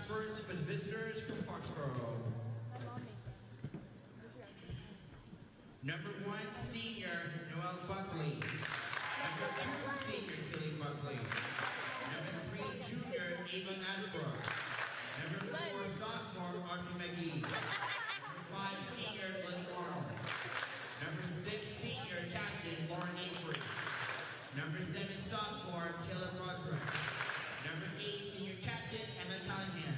first for the visitors from Foxboro. Number 1, senior Noel Buckley. Number 2, senior Silly Buckley. Number 3, junior Ava Asbrook. Number 4, sophomore Audrey McGee. Number 5, senior Lynn Arnold. Number 6, senior captain Lauren Avery. Number 7, sophomore Taylor Broderick. Number 8, senior captain Emma Callahan.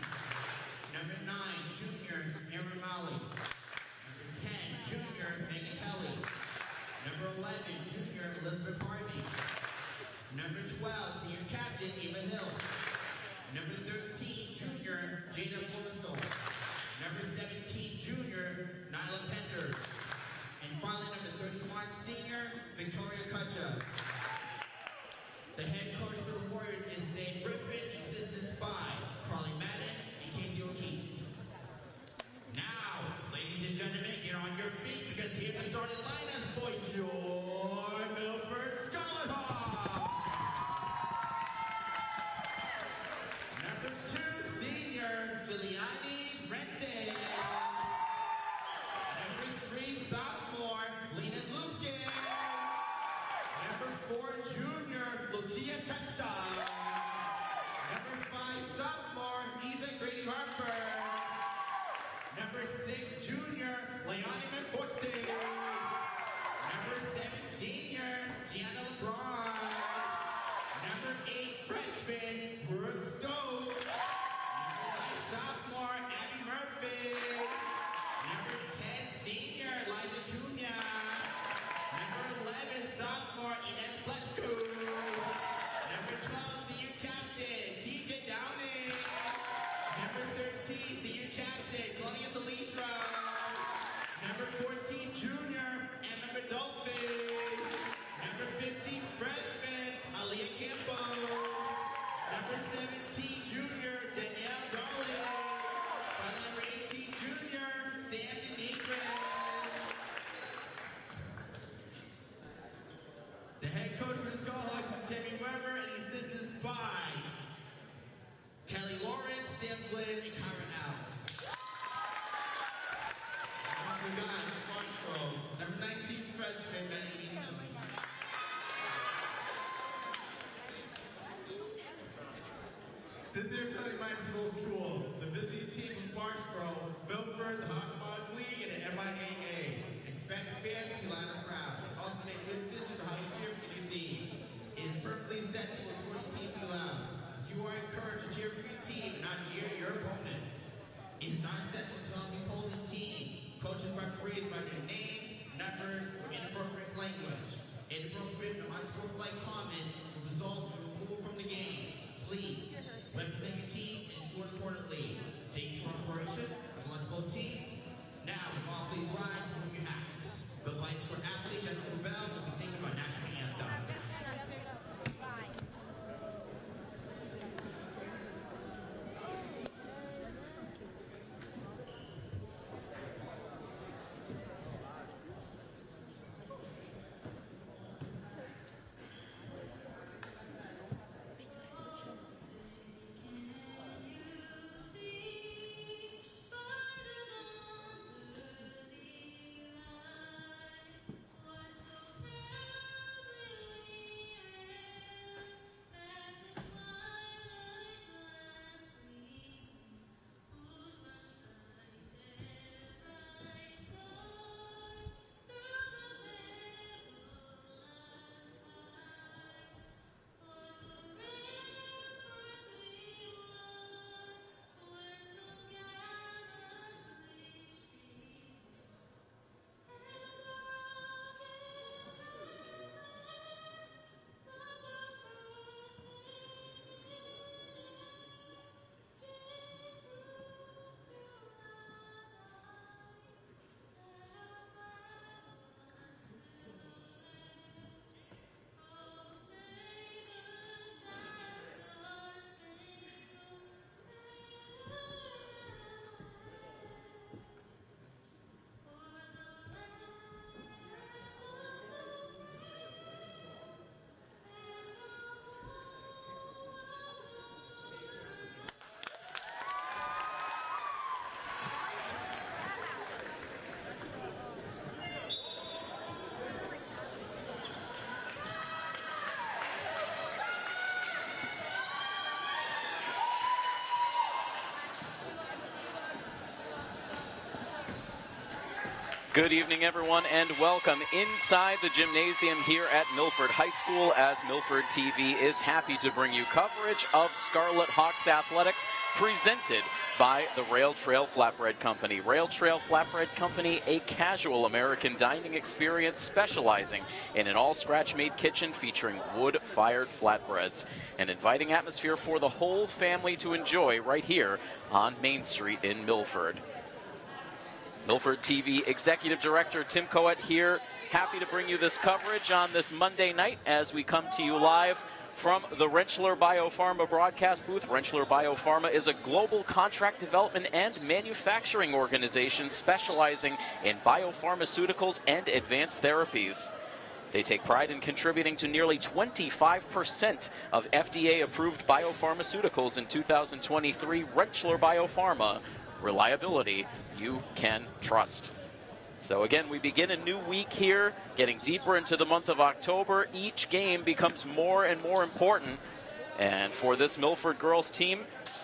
Number 9, junior Aaron Malley. Number 10, junior Megan Kelly. Number 11, junior Elizabeth Harvey. Number 12, senior captain Ava Hill. Number 13, junior Jada Forrestal. Number 17, junior Nyla Pender. And finally, number 31, senior Victoria Kutcha. The head coach for the Warriors is Dave Griffin, assistance by Carly Madden and Casey O'Keefe. Now, ladies and gentlemen, get on your feet because here to start the lineups for your Milford Scarlet Hawks. Number 2, senior Giuliani Rente. Number 3, sophomore Lena Lukin. Number 4, junior Lucia Testa. Number 5, sophomore Isa Grady Harper. Number 6, junior Leonie Manforte. Number 7, senior Gianna LeBron. Number 8, freshman Brooke Stokes. Number 9, sophomore Abby Murphy. Number 10, senior Liza Cunha. Number 11, sophomore Inez Plesko. Number 12, senior captain TJ Downing. Number 13, senior captain Claudia Salidro. Number 14, junior Emma Rodolphe. Number 15, freshman Aaliyah Campos. Number 17, junior Danielle Darling. And number 18, junior Sam Denigris. The head coach for the Skullhawks is Tammy Weber and he's assisted by Kelly Lawrence, Sam Flynn, and Kyron Alves. Number 9, Foxboro. Number 19, freshman Benny Needham. This year, Philly Mines School Schools, the visiting team from Foxboro, Milford, the Hawkball League, and the MIAA. Expect fans to be loud and proud. Also make good decisions on how you cheer for your team. It is perfectly set to support your team to be loud. You are encouraged to cheer for your team, not cheer your opponents. It is not essential to tell the opposing team. Coaches and referees by their names, numbers, or inappropriate language. Inappropriate or unsportsmanlike comment will result in removal from the game. Please, represent your team and score importantly. Thank you for cooperation. We want both teams. Now, all please rise and move your hats. The lights for athletes and the bell will be singing our national anthem. Good evening, everyone, and welcome inside the gymnasium here at Milford High School, as Milford TV is happy to bring you coverage of Scarlet Hawks athletics presented by the Rail Trail Flatbread Company. Rail Trail Flatbread Company, a casual American dining experience specializing in an all-scratch-made kitchen featuring wood-fired flatbreads. An inviting atmosphere for the whole family to enjoy right here on Main Street in Milford. Milford TV Executive Director Tim Coet here, happy to bring you this coverage on this Monday night as we come to you live from the Rentschler Biopharma broadcast booth. Rentschler Biopharma is a global contract development and manufacturing organization specializing in biopharmaceuticals and advanced therapies. They take pride in contributing to nearly 25% of FDA-approved biopharmaceuticals in 2023. Rentschler Biopharma, reliability you can trust. So again, we begin a new week here, getting deeper into the month of October. Each game becomes more and more important. And for this Milford girls team,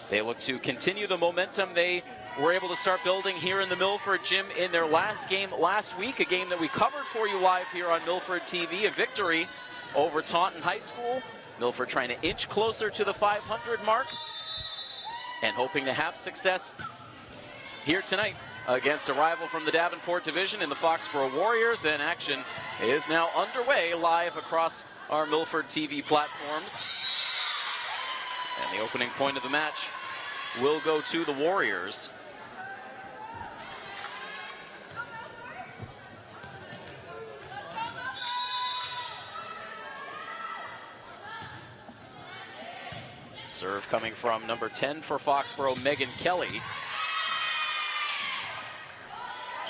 they look to continue the momentum they were able to start building here in the Milford gym in their last game last week, a game that we covered for you live here on Milford TV, a victory over Taunton High School. Milford trying to inch closer to the 500 mark and hoping to have success here tonight against a rival from the Davenport division in the Foxboro Warriors, and action is now underway live across our Milford TV platforms. And the opening point of the match will go to the Warriors. Serve coming from number 10 for Foxboro, Megan Kelly.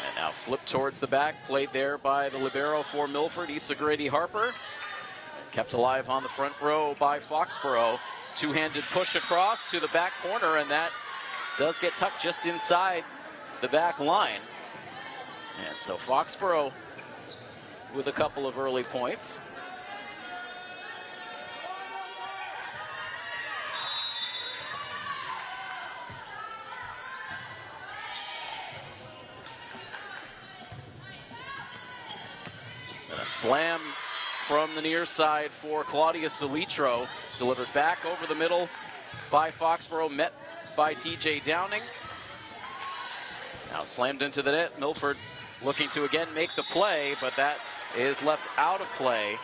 And now flip towards the back, played there by the libero for Milford, Issa Grady-Harper. And kept alive on the front row by Foxboro. Two-handed push across to the back corner, and that does get tucked just inside the back line. And so Foxboro with a couple of early points. And a slam from the near side for Claudia Solitro, delivered back over the middle by Foxboro, met by TJ Downing. Now slammed into the net. Milford looking to again make the play, but that is left out of play.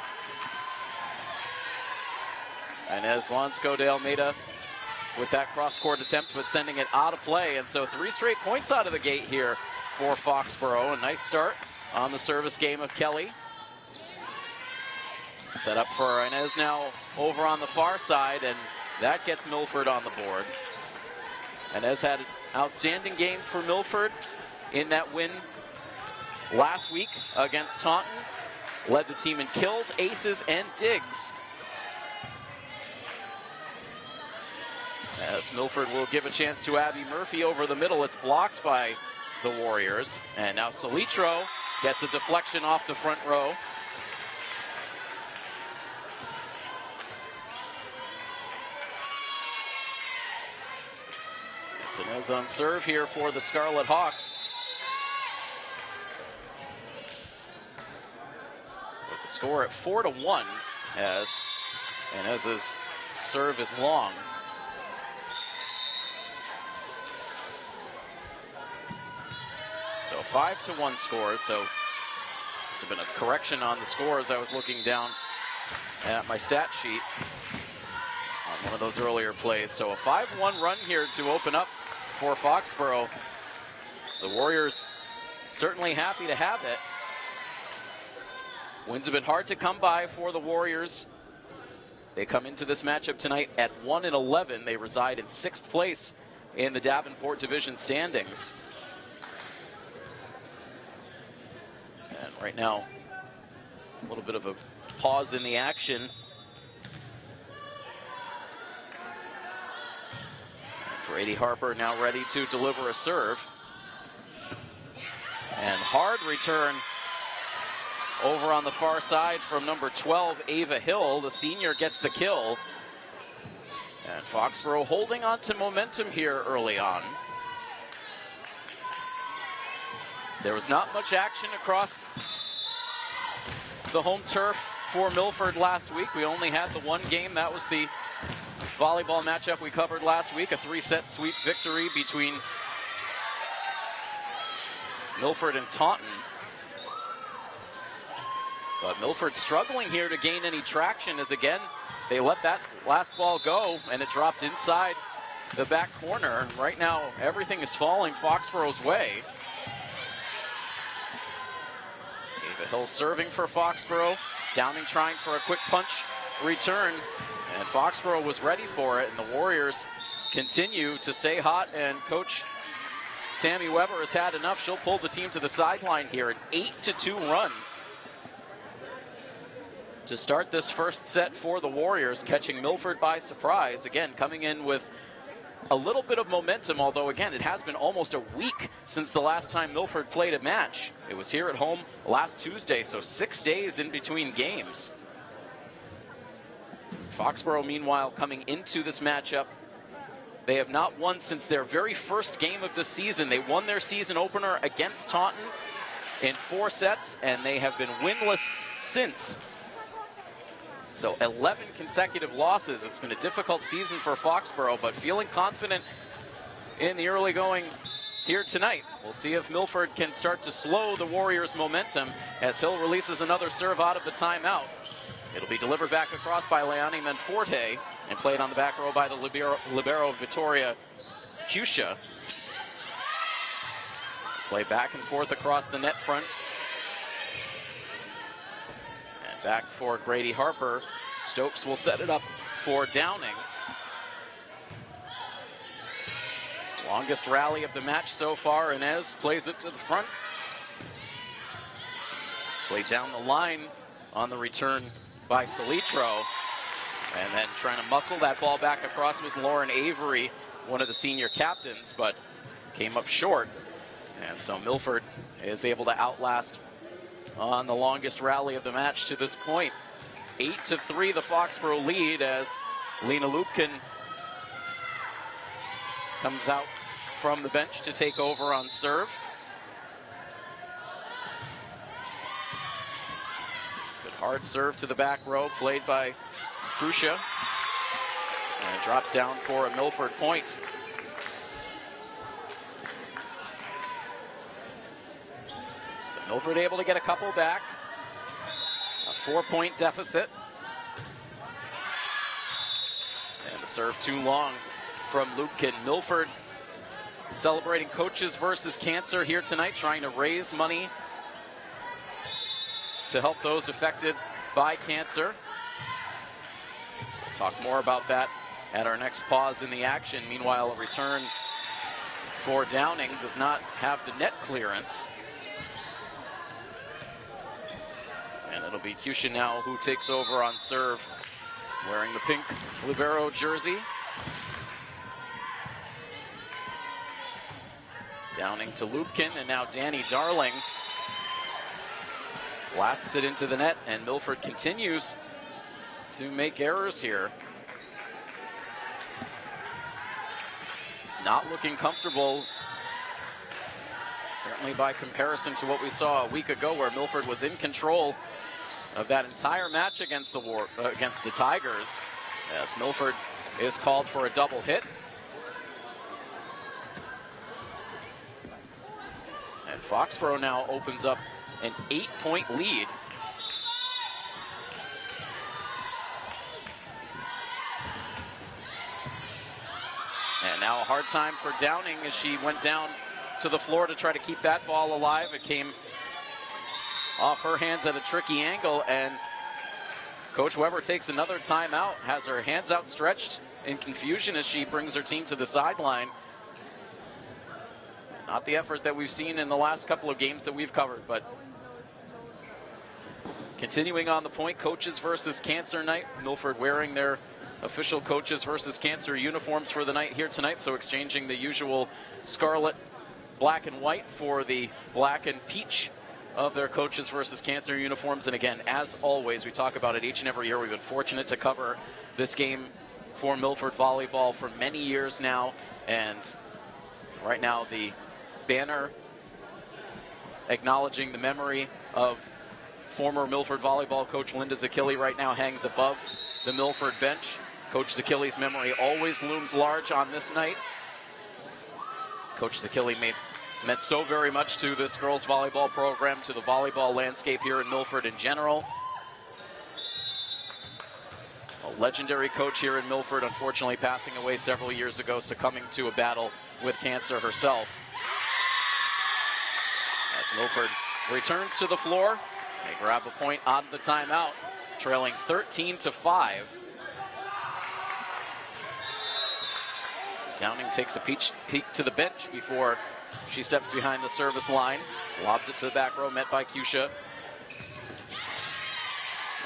Inez Wansko de Almeida with that cross-court attempt, but sending it out of play. And so 3 straight points out of the gate here for Foxboro. A nice start on the service game of Kelly. Set up for Inez now over on the far side, and that gets Milford on the board. Inez had an outstanding game for Milford in that win last week against Taunton. Led the team in kills, aces, and digs. As Milford will give a chance to Abby Murphy over the middle. It's blocked by the Warriors. And now Solitro gets a deflection off the front row. Inez on serve here for the Scarlet Hawks. With the score at 4-1 as Inez's serve is long. So 5-1 score. So this has been a correction on the scores. I was looking down at my stat sheet on one of those earlier plays. So a 5-1 run here to open up for Foxboro. The Warriors certainly happy to have it. Wins have been hard to come by for the Warriors. They come into this matchup tonight at 1-11. They reside in 6th place in the Davenport division standings. And right now, a little bit of a pause in the action. Grady-Harper now ready to deliver a serve. And hard return over on the far side from number 12, Ava Hill. The senior gets the kill. And Foxboro holding on to momentum here early on. There was not much action across the home turf for Milford last week. We only had the one game. That was the volleyball matchup we covered last week, a 3-set sweep victory between Milford and Taunton. But Milford struggling here to gain any traction as, again, they let that last ball go and it dropped inside the back corner. Right now, everything is falling Foxboro's way. Ava Hill serving for Foxboro. Downing trying for a quick punch return. And Foxboro was ready for it, and the Warriors continue to stay hot, and Coach Tammy Weber has had enough. She'll pull the team to the sideline here, an 8-2 run to start this first set for the Warriors, catching Milford by surprise. Again, coming in with a little bit of momentum, although again, it has been almost a week since the last time Milford played a match. It was here at home last Tuesday, so 6 days in between games. Foxboro, meanwhile, coming into this matchup, they have not won since their very first game of the season. They won their season opener against Taunton in 4 sets, and they have been winless since. So 11 consecutive losses. It's been a difficult season for Foxboro, but feeling confident in the early going here tonight. We'll see if Milford can start to slow the Warriors' momentum as Hill releases another serve out of the timeout. It'll be delivered back across by Leonie Manforte and played on the back row by the libero Vittoria Cuscia. Play back and forth across the net front. And back for Grady Harper. Stokes will set it up for Downing. Longest rally of the match so far. Inez plays it to the front. Played down the line on the return by Solitro. And then trying to muscle that ball back across was Lauren Avery, one of the senior captains, but came up short. And so Milford is able to outlast on the longest rally of the match to this point. 8-3 the Foxboro lead as Lena Lupkin comes out from the bench to take over on serve. Good hard serve to the back row, played by Cuscia. And it drops down for a Milford point. So Milford able to get a couple back. A 4-point deficit. And the serve too long from Lupkin. Milford celebrating Coaches versus Cancer here tonight, trying to raise money to help those affected by cancer. We'll talk more about that at our next pause in the action. Meanwhile, a return for Downing does not have the net clearance. And it'll be Cuscia now who takes over on serve, wearing the pink libero jersey. Downing to Lupkin, and now Danny Darling blasts it into the net, and Milford continues to make errors here. Not looking comfortable, certainly by comparison to what we saw a week ago, where Milford was in control of that entire match against the Tigers, as Milford is called for a double hit. And Foxboro now opens up an 8-point lead. And now a hard time for Downing as she went down to the floor to try to keep that ball alive. It came off her hands at a tricky angle, and Coach Weber takes another timeout, has her hands outstretched in confusion as she brings her team to the sideline. Not the effort that we've seen in the last couple of games that we've covered, but continuing on the point, Coaches versus Cancer night. Milford wearing their official Coaches versus Cancer uniforms for the night here tonight, so exchanging the usual scarlet, black and white for the black and peach of their Coaches versus Cancer uniforms. And again, as always, we talk about it each and every year. We've been fortunate to cover this game for Milford Volleyball for many years now, and right now the banner acknowledging the memory of former Milford volleyball coach Linda Zakili right now hangs above the Milford bench. Coach Zakili's memory always looms large on this night. Coach Zakili meant so very much to this girls volleyball program, to the volleyball landscape here in Milford in general. A legendary coach here in Milford, unfortunately passing away several years ago, succumbing to a battle with cancer herself. As Milford returns to the floor, they grab a point out of the timeout, trailing 13-5. Downing takes a peek to the bench before she steps behind the service line, lobs it to the back row, met by Cusha.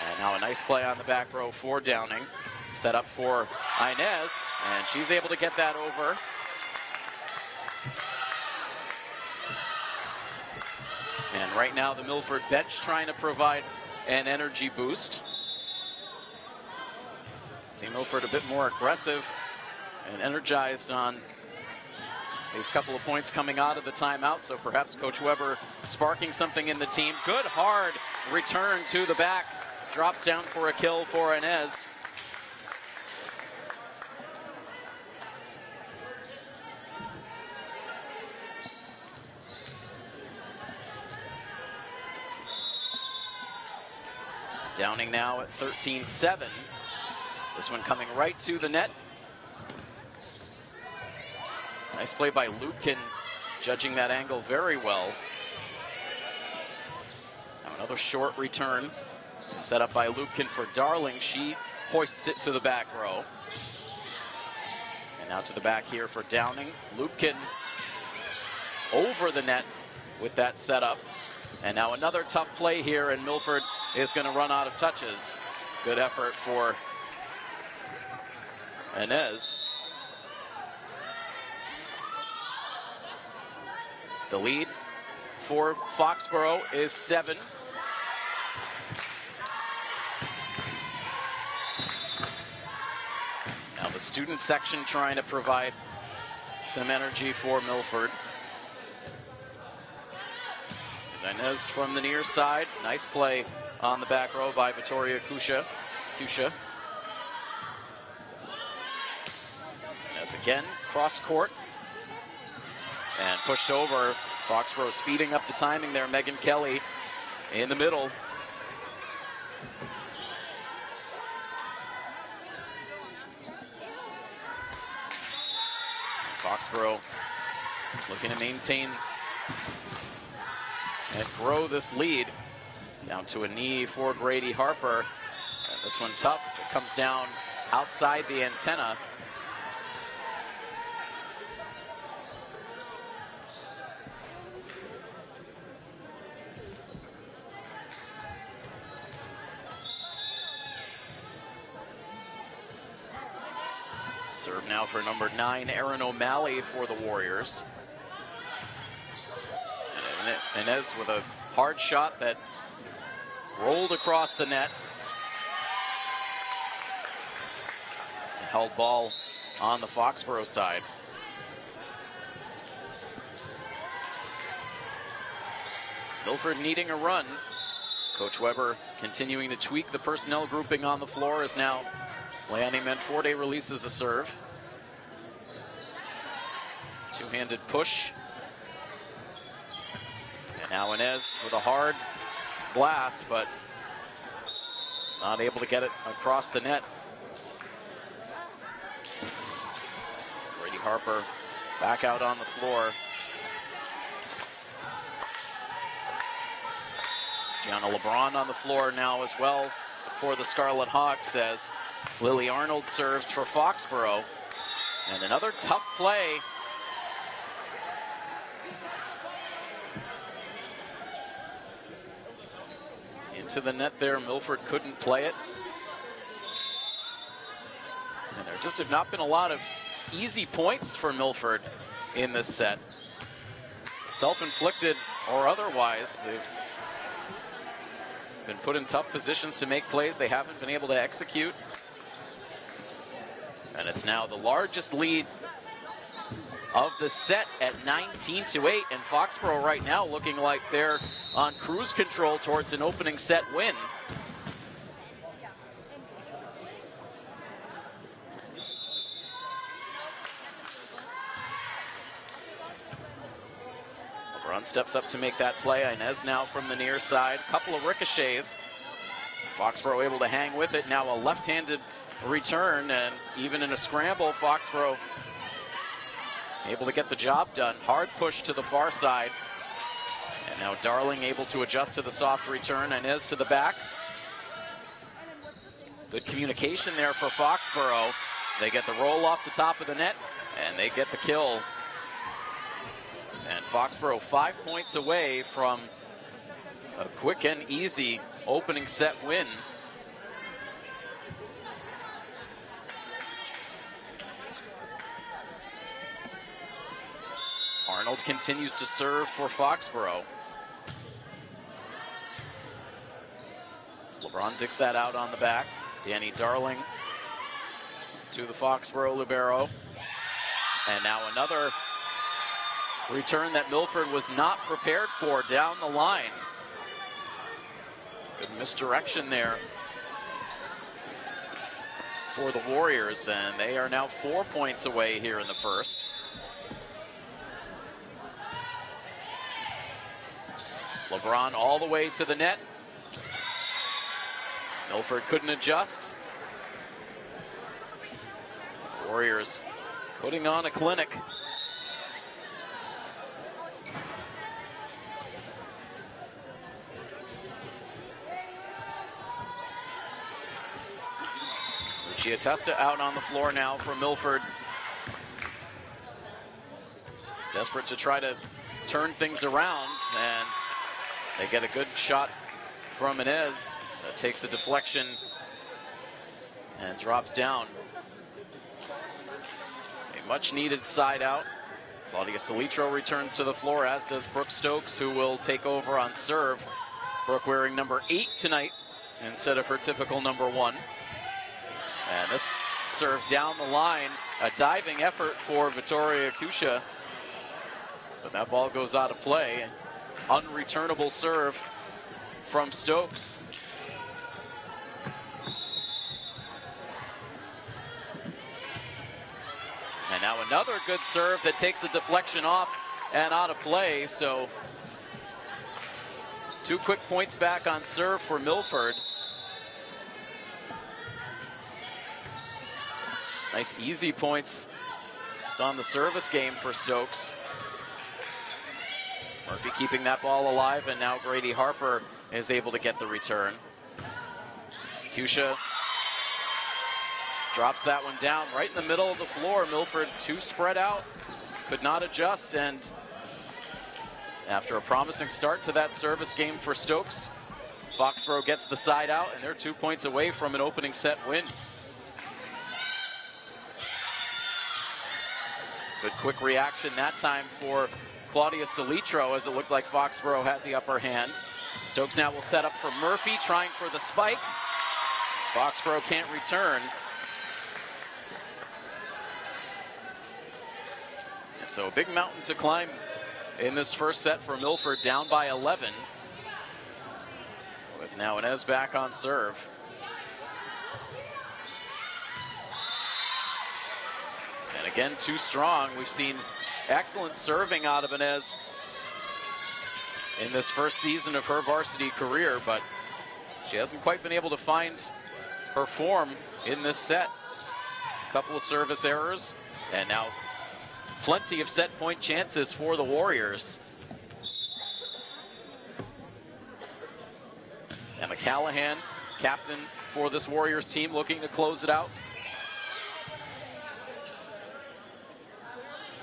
And now a nice play on the back row for Downing. Set up for Inez, and she's able to get that over. And right now the Milford bench trying to provide an energy boost. See Milford a bit more aggressive and energized on these couple of points coming out of the timeout, so perhaps Coach Weber sparking something in the team. Good hard return to the back. Drops down for a kill for Inez. Downing now at 13-7. This one coming right to the net. Nice play by Lupkin, judging that angle very well. Now another short return. Set up by Lupkin for Darling. She hoists it to the back row. And now to the back here for Downing. Lupkin over the net with that setup. And now another tough play here, and Milford is going to run out of touches. Good effort for Inez. The lead for Foxboro is 7. Now the student section trying to provide some energy for Milford. Inez from the near side. Nice play on the back row by Vittoria Cusha. Inez again, cross court. And pushed over. Foxboro speeding up the timing there. Megan Kelly in the middle. Foxboro looking to maintain and grow this lead. Down to a knee for Grady Harper. And this one tough. It comes down outside the antenna. Serve now for number 9, Erin O'Malley for the Warriors. And Inez with a hard shot that rolled across the net. Held ball on the Foxboro side. Milford needing a run. Coach Weber continuing to tweak the personnel grouping on the floor as now Leonie Manforte releases a serve. Two-handed push. And now Inez with a hard blast, but not able to get it across the net. Grady Harper back out on the floor. Gianna LeBron on the floor now as well for the Scarlet Hawks as Lily Arnold serves for Foxboro. And another tough play. Into the net there, Milford couldn't play it. And there just have not been a lot of easy points for Milford in this set. Self-inflicted or otherwise, they've been put in tough positions to make plays they haven't been able to execute. And it's now the largest lead of the set at 19-8, and Foxboro right now looking like they're on cruise control towards an opening set win. LeBron steps up to make that play. Inez now from the near side. Couple of ricochets. Foxboro able to hang with it. Now a left-handed return, and even in a scramble, Foxboro able to get the job done. Hard push to the far side. And now Darling able to adjust to the soft return. Inez to the back. Good communication there for Foxboro. They get the roll off the top of the net, and they get the kill. And Foxboro 5 points away from a quick and easy opening set win. Arnold continues to serve for Foxboro. As LeBron digs that out on the back. Danny Darling to the Foxboro libero. And now another return that Milford was not prepared for down the line. Good misdirection there for the Warriors, and they are now 4 points away here in the first. LeBron all the way to the net. Milford couldn't adjust. Warriors putting on a clinic. Testa out on the floor now for Milford. Desperate to try to turn things around, and they get a good shot from Inez that takes a deflection and drops down. A much needed side out. Claudia Salitro returns to the floor, as does Brooke Stokes, who will take over on serve. Brooke wearing number 8 tonight instead of her typical number 1. And this serve down the line, a diving effort for Vittoria Kusha. But that ball goes out of play. Unreturnable serve from Stokes. And now another good serve that takes the deflection off and out of play. So 2 quick points back on serve for Milford. Nice easy points just on the service game for Stokes. Murphy keeping that ball alive, and now Grady Harper is able to get the return. Kusha drops that one down right in the middle of the floor. Milford too spread out, could not adjust, and after a promising start to that service game for Stokes, Foxboro gets the side out, and they're 2 points away from an opening set win. Good quick reaction that time for Claudia Salitro, as it looked like Foxboro had the upper hand. Stokes now will set up for Murphy, trying for the spike. Foxboro can't return. And so a big mountain to climb in this first set for Milford, down by 11. With now Inez back on serve. And again, too strong. We've seen excellent serving out of Inez in this first season of her varsity career, but she hasn't quite been able to find her form in this set. A couple of service errors, and now plenty of set point chances for the Warriors. Emma Callahan, captain for this Warriors team, looking to close it out.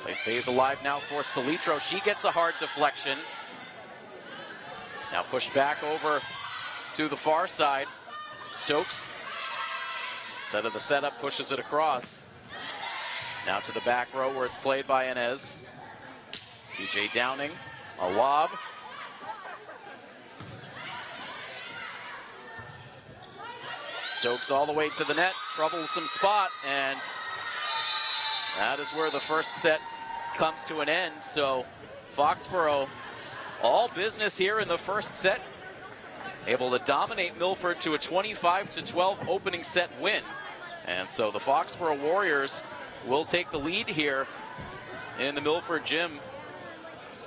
Play stays alive now for Salitro. She gets a hard deflection. Now pushed back over to the far side. Stokes, instead of the setup, pushes it across. Now to the back row where it's played by Inez. TJ Downing, a lob. Stokes all the way to the net, troublesome spot, and that is where the first set comes to an end. So Foxboro, all business here in the first set, able to dominate Milford to a 25-12 opening set win. And so the Foxboro Warriors will take the lead here in the Milford gym.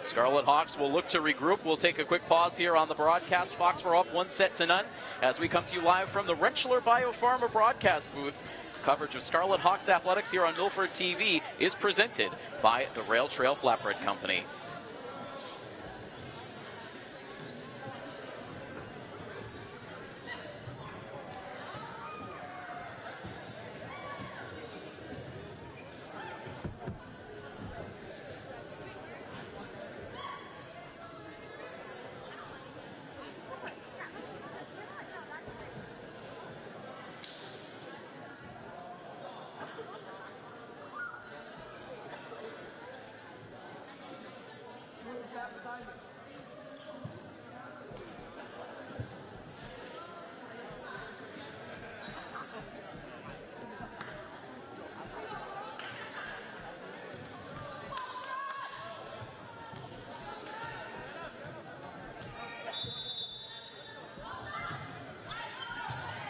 Scarlet Hawks will look to regroup. We'll take a quick pause here on the broadcast. Foxboro up 1-0 as we come to you live from the Rentschler Biopharma broadcast booth. Coverage of Scarlet Hawks athletics here on Milford TV is presented by the Rail Trail Flatbread Company.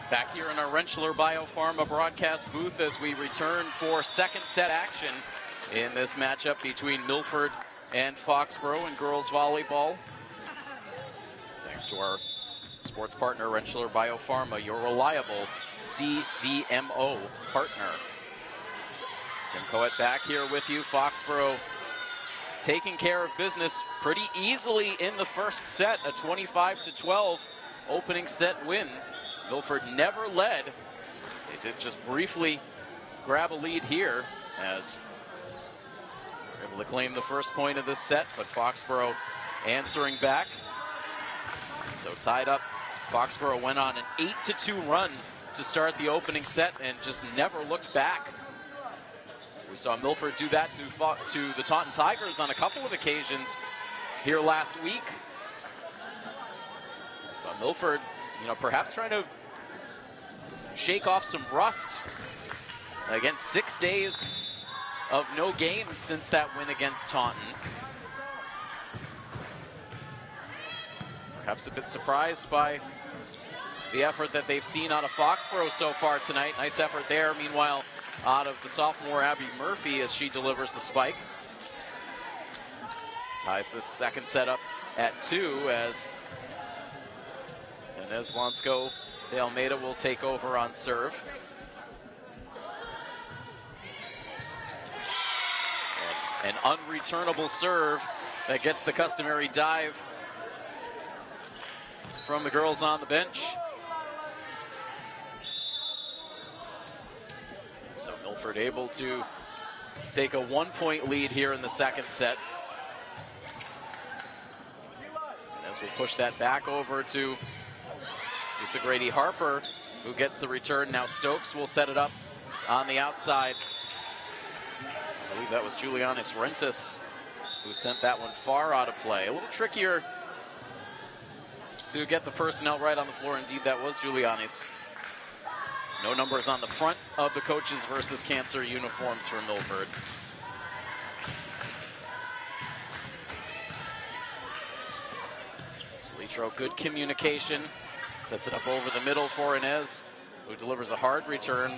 Back here in our Rentschler Biopharma broadcast booth as we return for second set action in this matchup between Milford and Foxboro in girls volleyball. Thanks to our sports partner, Rentschler Biopharma, your reliable CDMO partner. Tim Coet back here with you. Foxboro taking care of business pretty easily in the first set, a 25-12 opening set win. Milford never led. They did just briefly grab a lead here as they're able to claim the first point of this set, but Foxboro answering back. So tied up, Foxboro went on an 8-2 run to start the opening set and just never looked back. We saw Milford do that to the Taunton Tigers on a couple of occasions here last week. But Milford, perhaps trying to shake off some rust. Again, 6 days of no games since that win against Taunton. Perhaps a bit surprised by the effort that they've seen out of Foxboro so far tonight. Nice effort there. Meanwhile, out of the sophomore Abby Murphy as she delivers the spike. Ties this second set up at 2 as Inez Wansko de Almeida will take over on serve. And an unreturnable serve that gets the customary dive from the girls on the bench. So Milford able to take a 1-point lead here in the second set. And as we push that back over to Lisa Grady Harper, who gets the return. Now Stokes will set it up on the outside. I believe that was Julianis Rentis who sent that one far out of play. A little trickier to get the personnel right on the floor. Indeed, that was Julianis. No numbers on the front of the coaches versus cancer uniforms for Milford. Slitro, good communication. Sets it up over the middle for Inez, who delivers a hard return.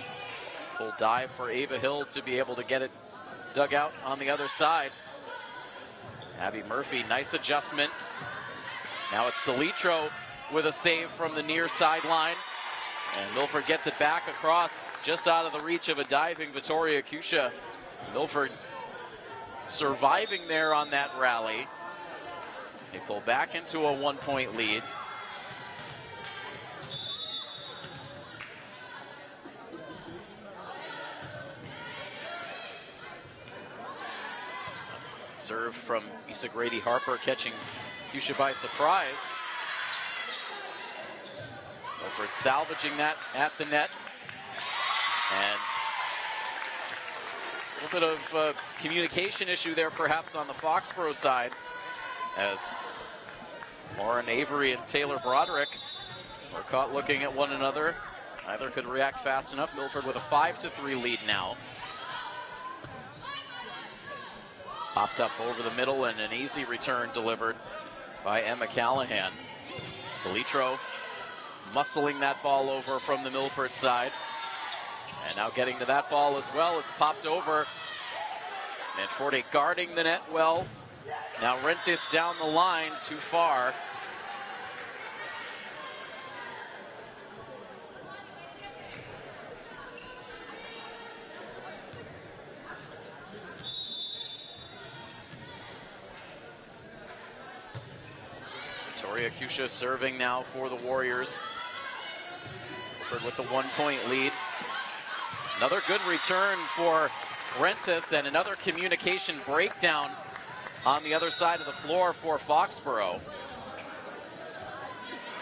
Full dive for Ava Hill to be able to get it dug out on the other side. Abby Murphy, nice adjustment. Now it's Slitro with a save from the near sideline. And Milford gets it back across, just out of the reach of a diving Vittoria Kusha. Milford surviving there on that rally. They pull back into a 1-point lead. Serve from Issa Grady Harper, catching Kusha by surprise. Milford salvaging that at the net. And a little bit of communication issue there perhaps on the Foxboro side, as Lauren Avery and Taylor Broderick were caught looking at one another. Neither could react fast enough. Milford with a 5-3 lead now. Popped up over the middle and an easy return delivered by Emma Callahan. Solitro muscling that ball over from the Milford side. And now getting to that ball as well. It's popped over. Milford guarding the net well. Now Rentis down the line, too far. Victoria Cusha serving now for the Warriors. Milford with the 1-point lead. Another good return for Rentis and another communication breakdown on the other side of the floor for Foxboro.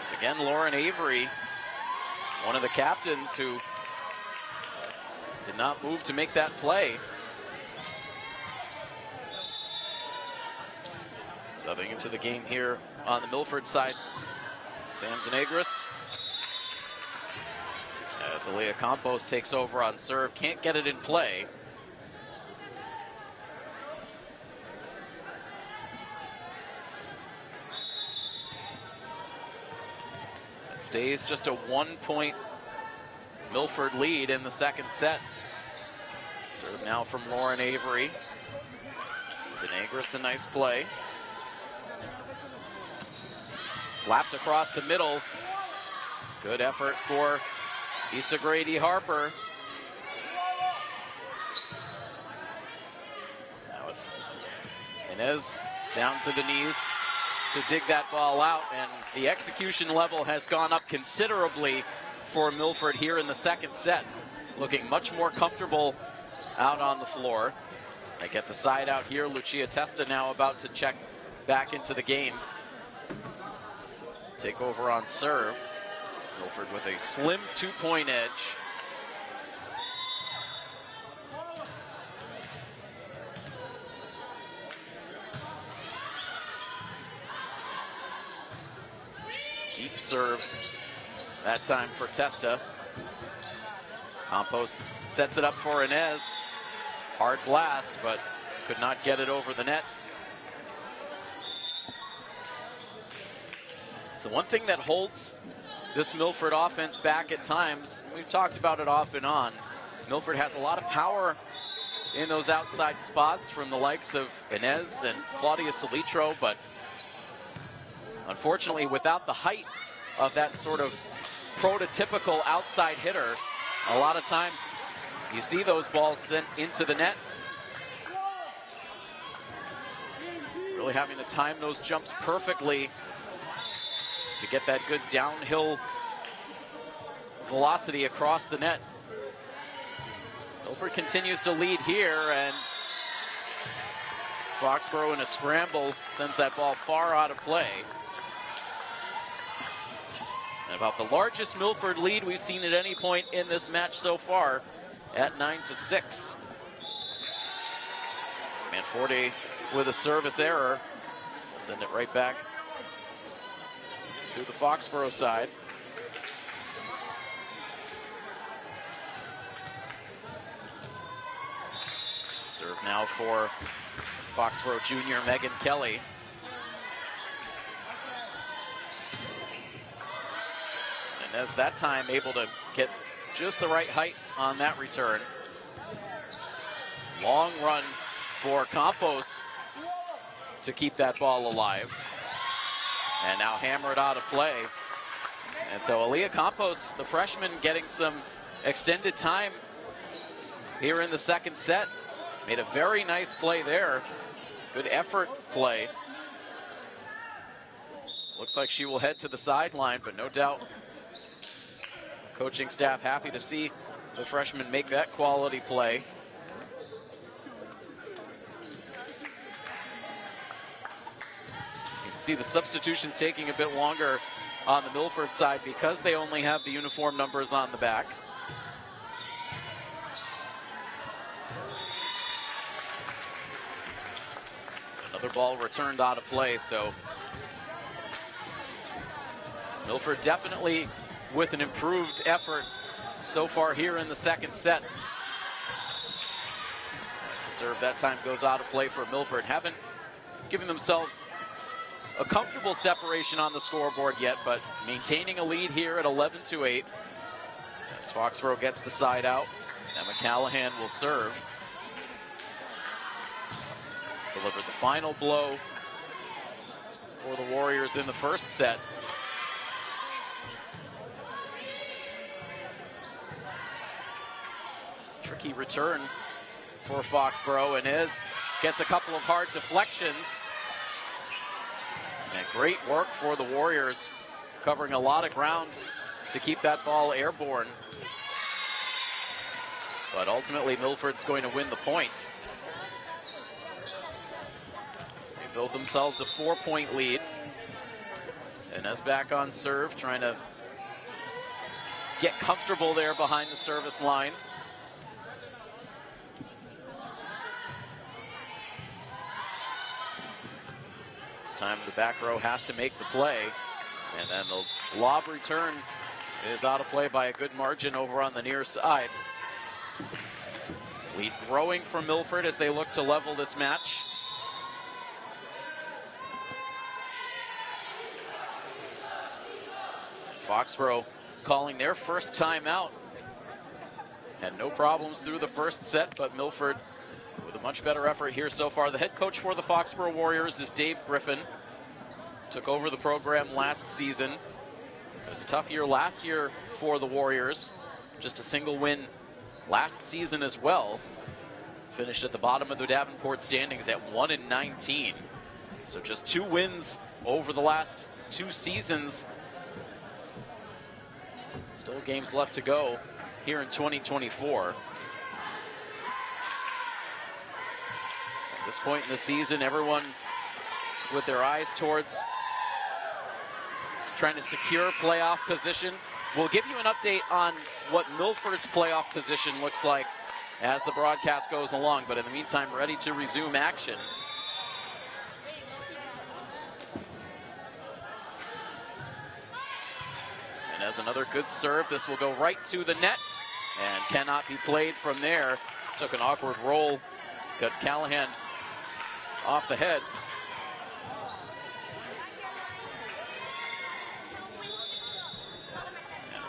It's again Lauren Avery, one of the captains who did not move to make that play. Subbing into the game here on the Milford side, Sam Denegris. As Aaliyah Campos takes over on serve, can't get it in play. It stays just a 1-point Milford lead in the second set. Serve now from Lauren Avery. Denegris, a nice play. Slapped across the middle. Good effort for Issa Grady Harper. Now it's Inez down to the knees to dig that ball out, and the execution level has gone up considerably for Milford here in the second set. Looking much more comfortable out on the floor. They get the side out here. Lucia Testa now about to check back into the game. Take over on serve. Milford with a slim 2-point edge. Deep serve that time for Testa. Campos sets it up for Inez. Hard blast, but could not get it over the net. So one thing that holds this Milford offense back at times, we've talked about it off and on, Milford has a lot of power in those outside spots from the likes of Inez and Claudia Solitro, but unfortunately without the height of that sort of prototypical outside hitter, a lot of times you see those balls sent into the net. Really having to time those jumps perfectly to get that good downhill velocity across the net. Milford continues to lead here, and Foxboro in a scramble sends that ball far out of play. And about the largest Milford lead we've seen at any point in this match so far, at 9-6. Milford with a service error. Send it right back to the Foxboro side. Serve now for Foxboro junior Megan Kelly. And as that time able to get just the right height on that return. Long run for Campos to keep that ball alive. And now hammered out of play. And so Aaliyah Campos, the freshman, getting some extended time here in the second set. Made a very nice play there. Good effort play. Looks like she will head to the sideline, but no doubt coaching staff happy to see the freshman make that quality play. See the substitutions taking a bit longer on the Milford side because they only have the uniform numbers on the back. Another ball returned out of play, so Milford definitely with an improved effort so far here in the second set. As the Serve that time goes out of play for Milford. Haven't given themselves a comfortable separation on the scoreboard yet, but maintaining a lead here at 11-8. As Foxboro gets the side out, Emma Callahan will serve. Delivered the final blow for the Warriors in the first set. Tricky return for Foxboro, and gets a couple of hard deflections. And great work for the Warriors, covering a lot of ground to keep that ball airborne. But ultimately, Milford's going to win the point. They build themselves a 4-point lead. Inez back on serve, trying to get comfortable there behind the service line. This time the back row has to make the play. And then the lob return is out of play by a good margin over on the near side. Lead growing for Milford as they look to level this match. Foxboro calling their first timeout. Had no problems through the first set, but Milford with a much better effort here so far. The head coach for the Foxboro Warriors is Dave Griffin. Took over the program last season. It was a tough year last year for the Warriors. Just a single win last season as well. Finished at the bottom of the Davenport standings at 1-19. So just 2 wins over the last 2 seasons. Still games left to go here in 2024. At this point in the season, everyone with their eyes towards trying to secure playoff position. We'll give you an update on what Milford's playoff position looks like as the broadcast goes along, but in the meantime, ready to resume action. And as another good serve, this will go right to the net and cannot be played from there. Took an awkward roll, got Callahan off the head.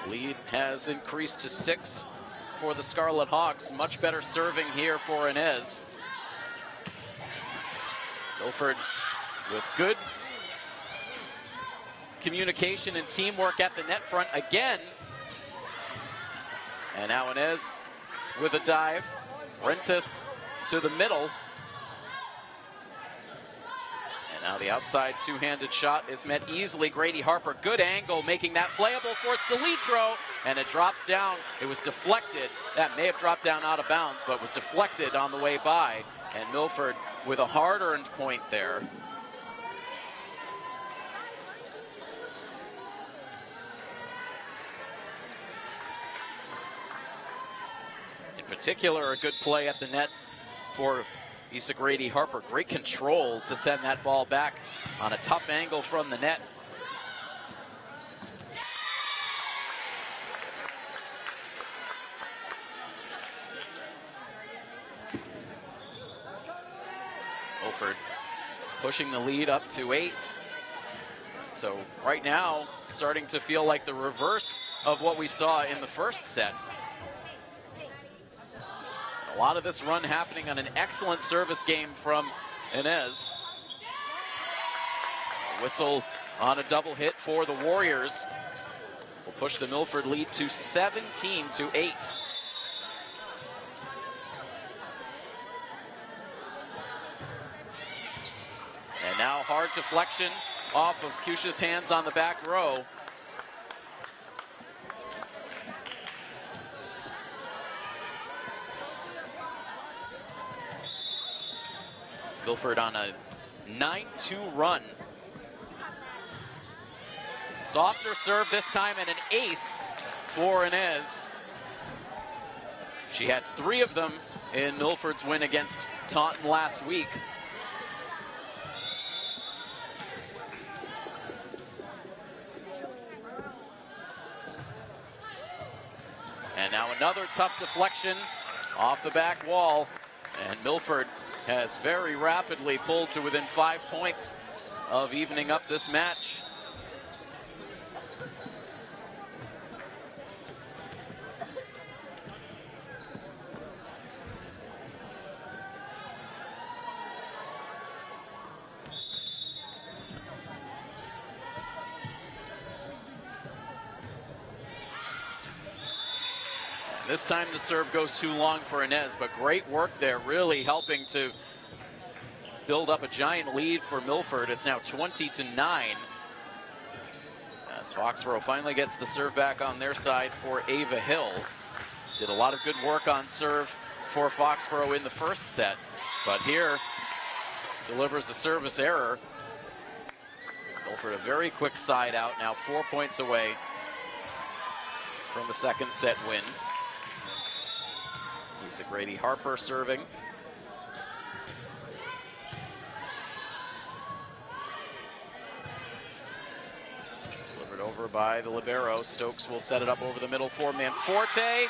Lead has increased to 6 for the Scarlet Hawks. Much better serving here for Inez. Milford with good communication and teamwork at the net front again. And now Inez with a dive. Rentis to the middle. Now the outside two-handed shot is met easily. Grady Harper, good angle, making that playable for Salitro, and it drops down. It was deflected. That may have dropped down out of bounds, but was deflected on the way by. And Milford with a hard-earned point there. In particular, a good play at the net for Issa Grady Harper. Great control to send that ball back on a tough angle from the net. Milford pushing the lead up to 8. So right now, starting to feel like the reverse of what we saw in the first set. A lot of this run happening on an excellent service game from Inez. A whistle on a double hit for the Warriors will push the Milford lead to 17-8. And now hard deflection off of Cusha's hands on the back row. Milford on a 9-2 run. Softer serve this time and an ace for Inez. She had 3 of them in Milford's win against Taunton last week. And now another tough deflection off the back wall. And Milford has very rapidly pulled to within 5 points of evening up this match. This time the serve goes too long for Inez, but great work there, really helping to build up a giant lead for Milford. It's now 20-9. As Foxboro finally gets the serve back on their side for Ava Hill. Did a lot of good work on serve for Foxboro in the first set, but here delivers a service error. Milford a very quick side out, now 4 points away from the second set win. Lisa Grady Harper serving. Delivered over by the libero. Stokes will set it up over the middle for Manforte.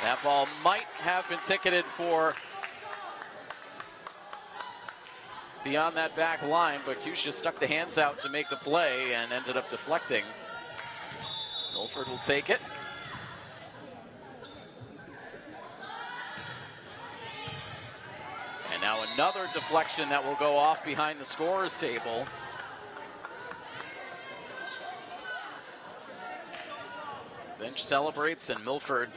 That ball might have been ticketed for beyond that back line, but Cusha stuck the hands out to make the play and ended up deflecting. Milford will take it. And now another deflection that will go off behind the scorer's table. Bench celebrates, and Milford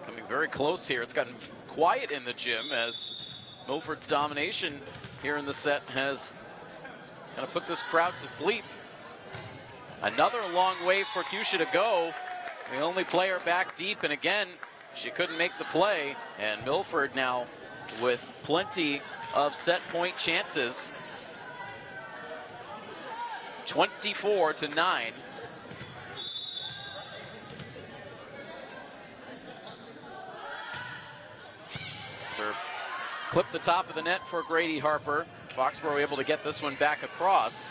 coming very close here. It's gotten quiet in the gym as Milford's domination here in the set has kind of put this crowd to sleep. Another long way for Cusha to go. The only player back deep, and again, she couldn't make the play, and Milford now with plenty of set point chances. 24-9. Serve clipped the top of the net for Grady Harper. Foxboro able to get this one back across.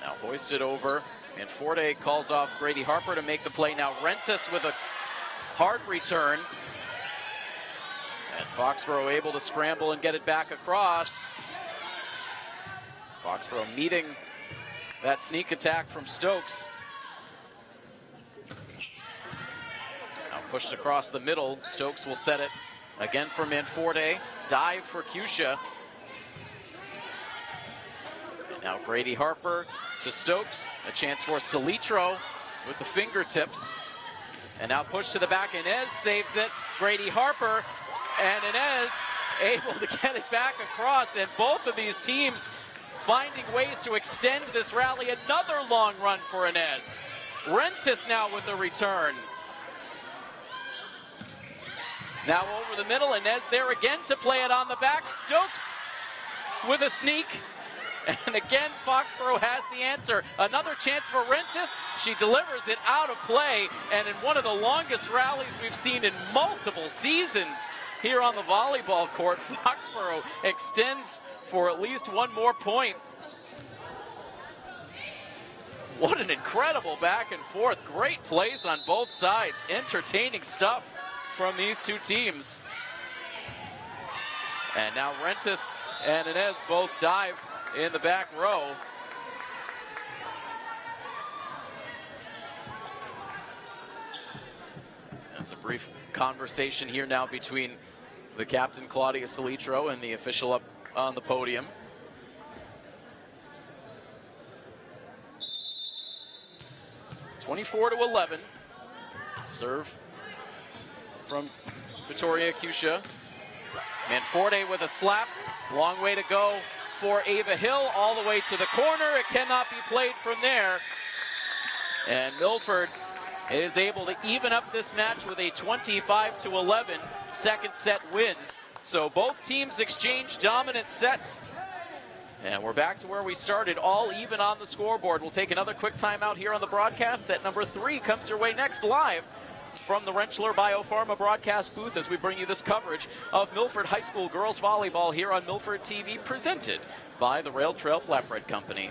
Now hoisted over. And Forte calls off Grady Harper to make the play. Now Rentis with a hard return. And Foxboro able to scramble and get it back across. Foxboro meeting that sneak attack from Stokes. Now pushed across the middle. Stokes will set it again for Manforte. Dive for Cusha. And now Grady Harper to Stokes, a chance for Salitro with the fingertips. And now push to the back, Inez saves it. Grady Harper, and Inez able to get it back across, and both of these teams finding ways to extend this rally. Another long run for Inez. Rentis now with the return. Now over the middle, Inez there again to play it on the back. Stokes with a sneak. And again, Foxboro has the answer. Another chance for Rentis. She delivers it out of play. And in one of the longest rallies we've seen in multiple seasons here on the volleyball court, Foxboro extends for at least one more point. What an incredible back and forth. Great plays on both sides. Entertaining stuff from these two teams. And now Rentis and Inez both dive in the back row. That's a brief conversation here now between the captain, Claudia Salitro, and the official up on the podium. (24-11). Serve from Victoria Cusha. Manforte with a slap. Long way to go for Ava Hill, all the way to the corner. It cannot be played from there. And Milford is able to even up this match with a 25-11 second set win. So both teams exchange dominant sets. And we're back to where we started, all even on the scoreboard. We'll take another quick timeout here on the broadcast. Set number 3 comes your way next, live from the Rentschler Biopharma broadcast booth, as we bring you this coverage of Milford High School girls volleyball here on Milford TV, presented by the Rail Trail Flatbread Company.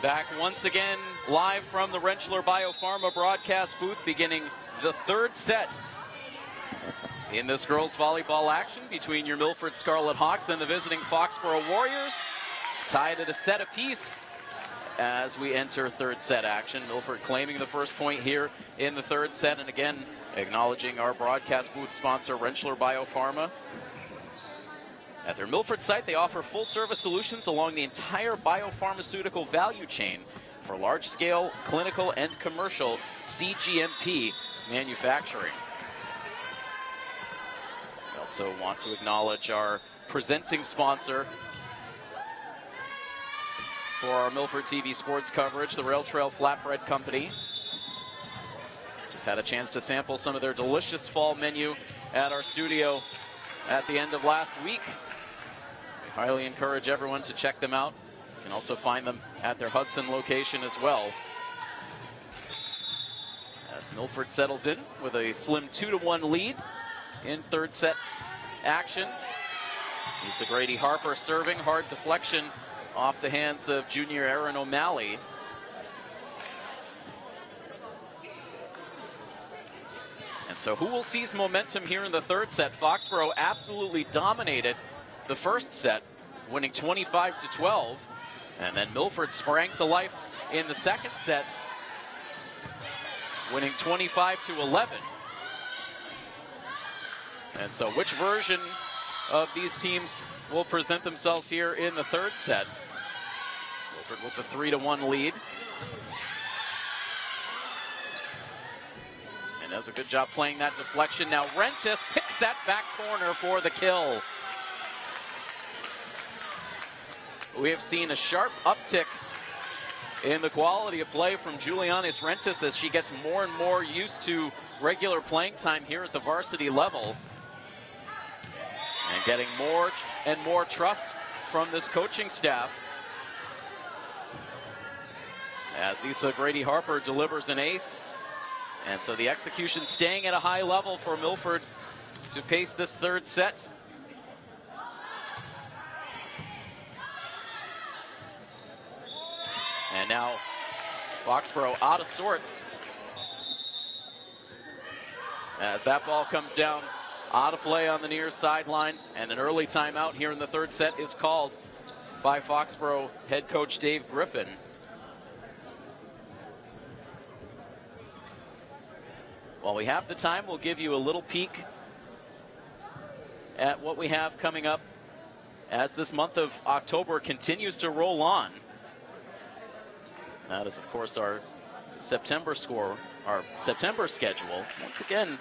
Back once again live from the Rentschler Biopharma broadcast booth, beginning the third set in this girls volleyball action between your Milford Scarlet Hawks and the visiting Foxboro Warriors. Tied at a set apiece as we enter third set action. Milford claiming the first point here in the third set, and again acknowledging our broadcast booth sponsor, Rentschler Biopharma. At their Milford site, they offer full-service solutions along the entire biopharmaceutical value chain for large-scale, clinical, and commercial CGMP manufacturing. We also want to acknowledge our presenting sponsor for our Milford TV sports coverage, the Rail Trail Flatbread Company. Just had a chance to sample some of their delicious fall menu at our studio at the end of last week. We highly encourage everyone to check them out. You can also find them at their Hudson location as well. As Milford settles in with a slim 2-1 lead in third set action. Lisa Grady Harper serving, hard deflection off the hands of junior Aaron O'Malley. And so who will seize momentum here in the third set? Foxboro absolutely dominated the first set, winning 25-12. And then Milford sprang to life in the second set, winning 25-11. And so which version of these teams will present themselves here in the third set? Milford with the 3-1 lead. And does a good job playing that deflection. Now Rentis picks that back corner for the kill. We have seen a sharp uptick in the quality of play from Julianis Rentis as she gets more and more used to regular playing time here at the varsity level. And getting more and more trust from this coaching staff. As Lisa Grady Harper delivers an ace. And so the execution staying at a high level for Milford to pace this third set. And now Foxboro out of sorts as that ball comes down out of play on the near sideline, and an early timeout here in the third set is called by Foxboro head coach Dave Griffin. While we have the time, we'll give you a little peek at what we have coming up as this month of October continues to roll on. That is, of course, our September schedule. Once again,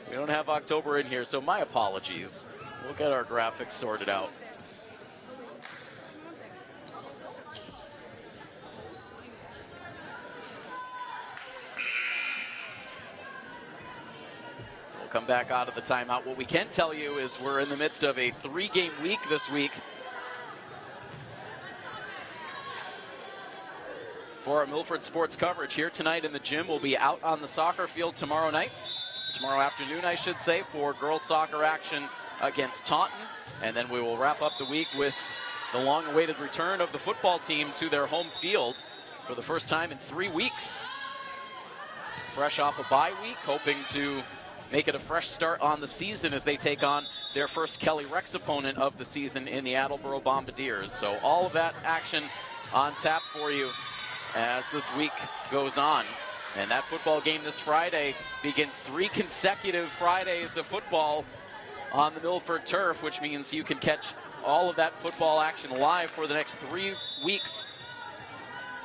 we don't have October in here, so my apologies. We'll get our graphics sorted out. So we'll come back out of the timeout. What we can tell you is we're in the midst of a 3-game week this week for our Milford sports coverage. Here tonight in the gym, we'll be out on the soccer field tomorrow afternoon, I should say, for girls soccer action against Taunton. And then we will wrap up the week with the long-awaited return of the football team to their home field for the first time in 3 weeks. Fresh off a bye week, hoping to make it a fresh start on the season as they take on their first Kelly Rex opponent of the season in the Attleboro Bombardiers. So all of that action on tap for you as this week goes on. And that football game this Friday begins 3 consecutive Fridays of football on the Milford turf, which means you can catch all of that football action live for the next 3 weeks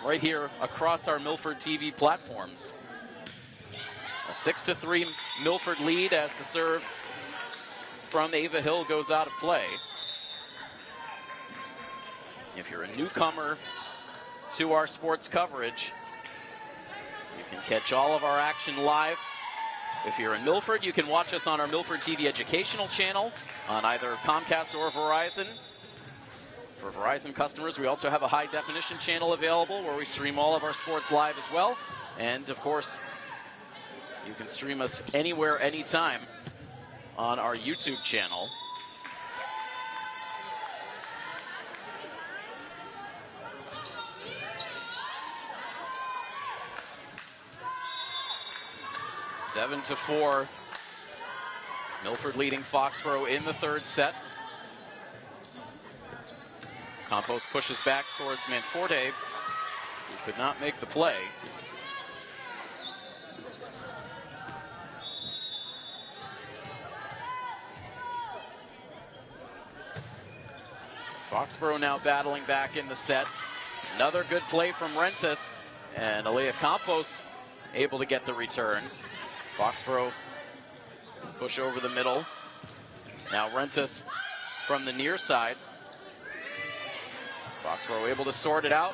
right here across our Milford TV platforms. A 6-3 Milford lead as the serve from Ava Hill goes out of play. If you're a newcomer to our sports coverage, you can catch all of our action live. If you're in Milford, you can watch us on our Milford TV educational channel on either Comcast or Verizon. For Verizon customers, we also have a high-definition channel available where we stream all of our sports live as well. And, of course, you can stream us anywhere, anytime on our YouTube channel. 7-4. Milford leading Foxboro in the third set. Campos pushes back towards Manforte, who could not make the play. Foxboro now battling back in the set. Another good play from Rentis, and Alea Campos able to get the return. Foxboro push over the middle. Now Rentis from the near side. Foxboro able to sort it out.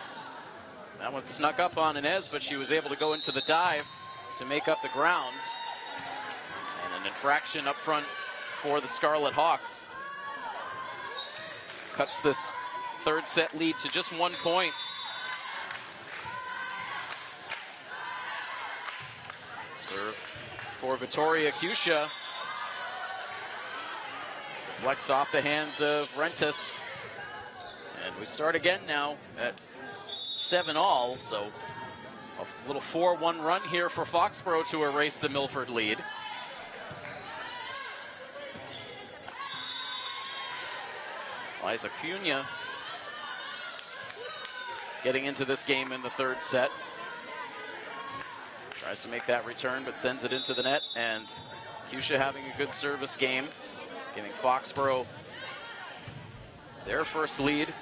That one snuck up on Inez, but she was able to go into the dive to make up the ground. And an infraction up front for the Scarlet Hawks. Cuts this third set lead to just 1 point. Serve for Vittoria Cuscia. Deflects off the hands of Rentis. And we start again now at 7-all, so a little 4-1 run here for Foxboro to erase the Milford lead. Liza Cunha getting into this game in the third set. Tries to make that return, but sends it into the net, and Cuscia having a good service game, giving Foxboro their first lead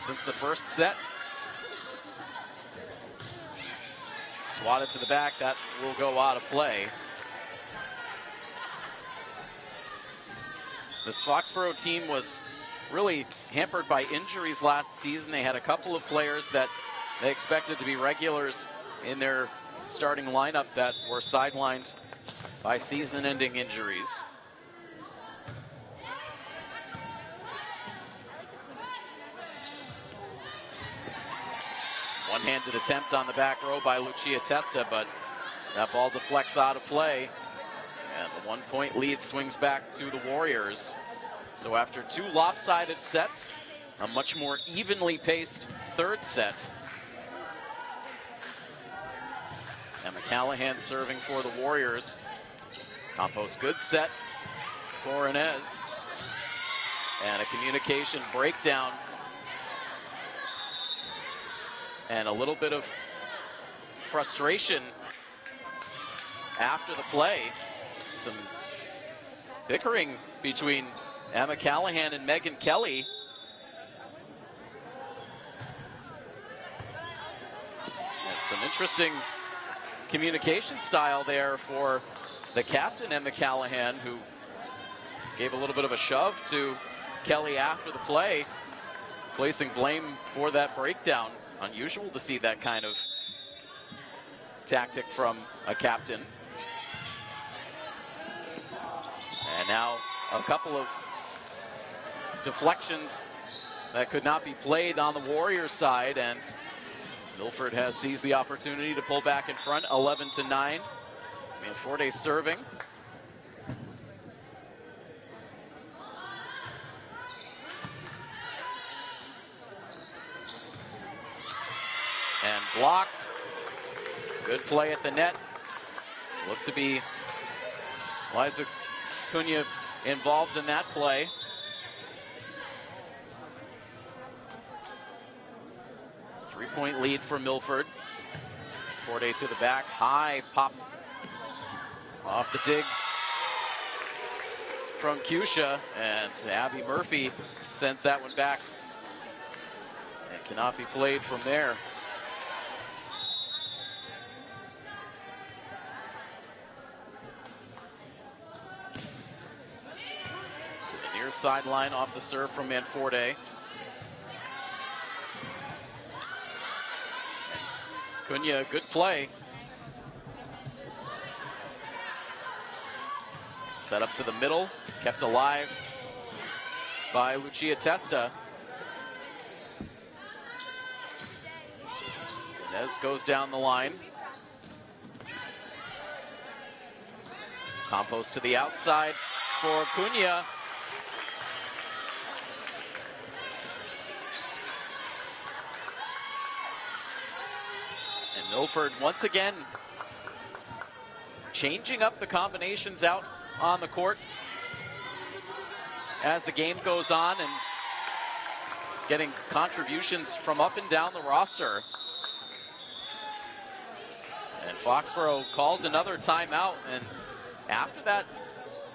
since the first set. Swatted to the back, that will go out of play. This Foxboro team was really hampered by injuries last season. They had a couple of players that they expected to be regulars in their starting lineup that were sidelined by season-ending injuries. One-handed attempt on the back row by Lucia Testa, but that ball deflects out of play. And the 1 point lead swings back to the Warriors. So after 2 lopsided sets, a much more evenly paced third set. Emma Callahan serving for the Warriors. Campos, good set for Inez. And a communication breakdown. And a little bit of frustration after the play. Some bickering between Emma Callahan and Megan Kelly. And some interesting communication style there for the captain, Emma Callahan, who gave a little bit of a shove to Kelly after the play, placing blame for that breakdown. Unusual to see that kind of tactic from a captain. And now a couple of deflections that could not be played on the Warriors side, and Milford has seized the opportunity to pull back in front, 11-9. Manforte serving. And blocked. Good play at the net. Looked to be Liza Cunha involved in that play. Three-point lead for Milford. Forte to the back, high pop off the dig from Cuscia, and Abby Murphy sends that one back. It cannot be played from there. Sideline off the serve from Manforte. Cunha, good play. Set up to the middle, kept alive by Lucia Testa. Inez goes down the line. Campos to the outside for Cunha. Milford once again changing up the combinations out on the court as the game goes on and getting contributions from up and down the roster. And Foxboro calls another timeout, and after that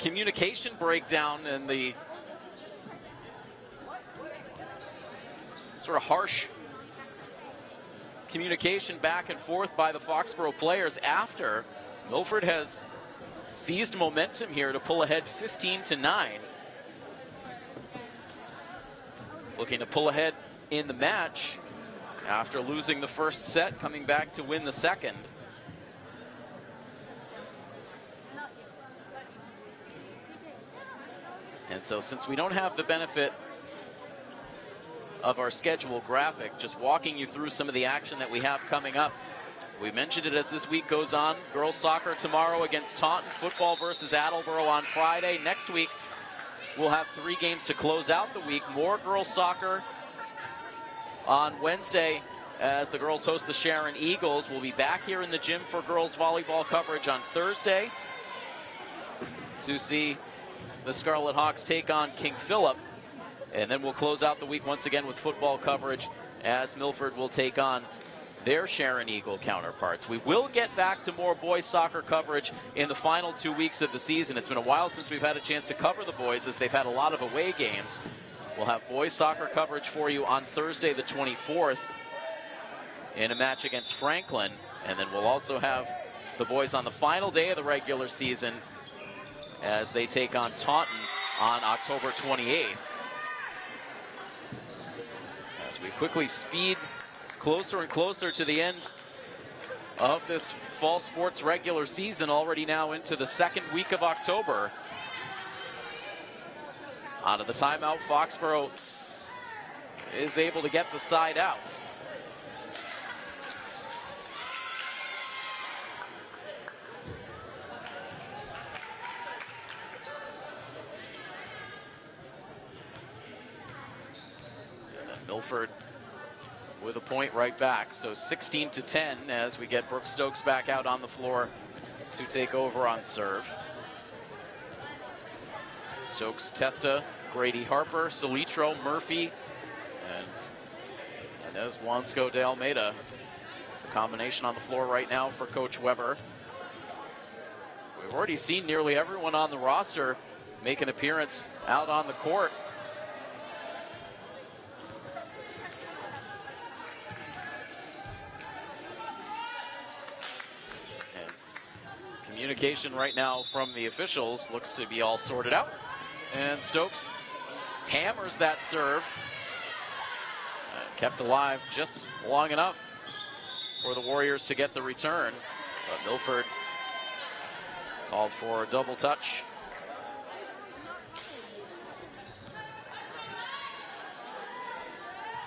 communication breakdown and the sort of harsh communication back and forth by the Foxboro players, after Milford has seized momentum here to pull ahead 15-9. Looking to pull ahead in the match after losing the first set, coming back to win the second. And so since we don't have the benefit of our schedule graphic, just walking you through some of the action that we have coming up. We mentioned it as this week goes on. Girls soccer tomorrow against Taunton, football versus Attleboro on Friday. Next week, we'll have 3 games to close out the week. More girls soccer on Wednesday as the girls host the Sharon Eagles. We'll be back here in the gym for girls volleyball coverage on Thursday to see the Scarlet Hawks take on King Philip. And then we'll close out the week once again with football coverage as Milford will take on their Sharon Eagle counterparts. We will get back to more boys soccer coverage in the final 2 weeks of the season. It's been a while since we've had a chance to cover the boys as they've had a lot of away games. We'll have boys soccer coverage for you on Thursday the 24th in a match against Franklin. And then we'll also have the boys on the final day of the regular season as they take on Taunton on October 28th. As we quickly speed closer and closer to the end of this fall sports regular season, already now into the second week of October. Out of the timeout, Foxboro is able to get the side out. And then Milford with a point right back, so 16-10 as we get Brooke Stokes back out on the floor to take over on serve. Stokes, Testa, Grady Harper, Salitro, Murphy, and Inez Wansko de Almeida. It's the combination on the floor right now for Coach Weber. We've already seen nearly everyone on the roster make an appearance out on the court. Communication right now from the officials looks to be all sorted out. And Stokes hammers that serve. Kept alive just long enough for the Warriors to get the return. But Milford called for a double touch.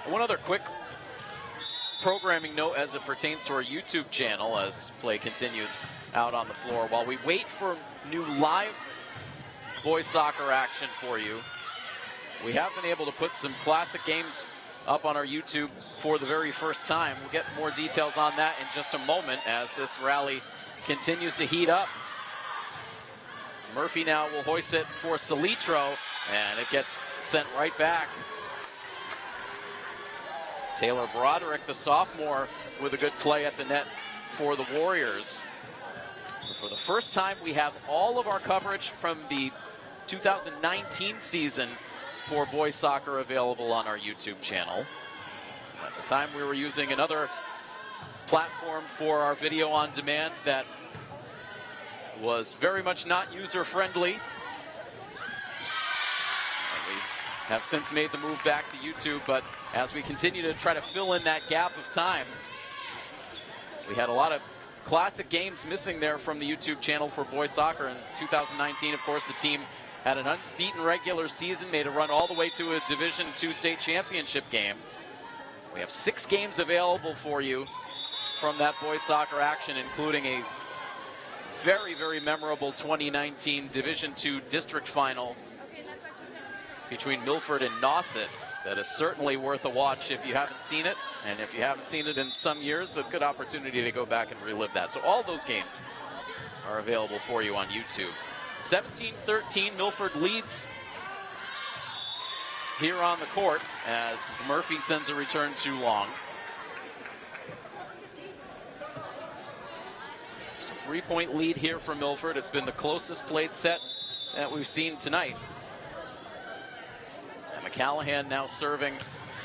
One other quick programming note as it pertains to our YouTube channel as play continues out on the floor. While we wait for new live boys soccer action for you, we have been able to put some classic games up on our YouTube for the very first time. We'll get more details on that in just a moment as this rally continues to heat up. Murphy now will hoist it for Salitro, and it gets sent right back. Taylor Broderick, the sophomore, with a good play at the net for the Warriors. For the first time, we have all of our coverage from the 2019 season for boys soccer available on our YouTube channel. At the time, we were using another platform for our video on demand that was very much not user-friendly. We have since made the move back to YouTube, but as we continue to try to fill in that gap of time, we had a lot of classic games missing there from the YouTube channel for boys soccer. In 2019, of course, the team had an unbeaten regular season, made a run all the way to a Division II state championship game. We have 6 games available for you from that boys soccer action, including a very, very memorable 2019 Division II district final between Milford and Nauset. That is certainly worth a watch if you haven't seen it. And if you haven't seen it in some years, a good opportunity to go back and relive that. So all those games are available for you on YouTube. 17-13, Milford leads here on the court as Murphy sends a return too long. Just a 3-point lead here for Milford. It's been the closest played set that we've seen tonight. And McCallahan now serving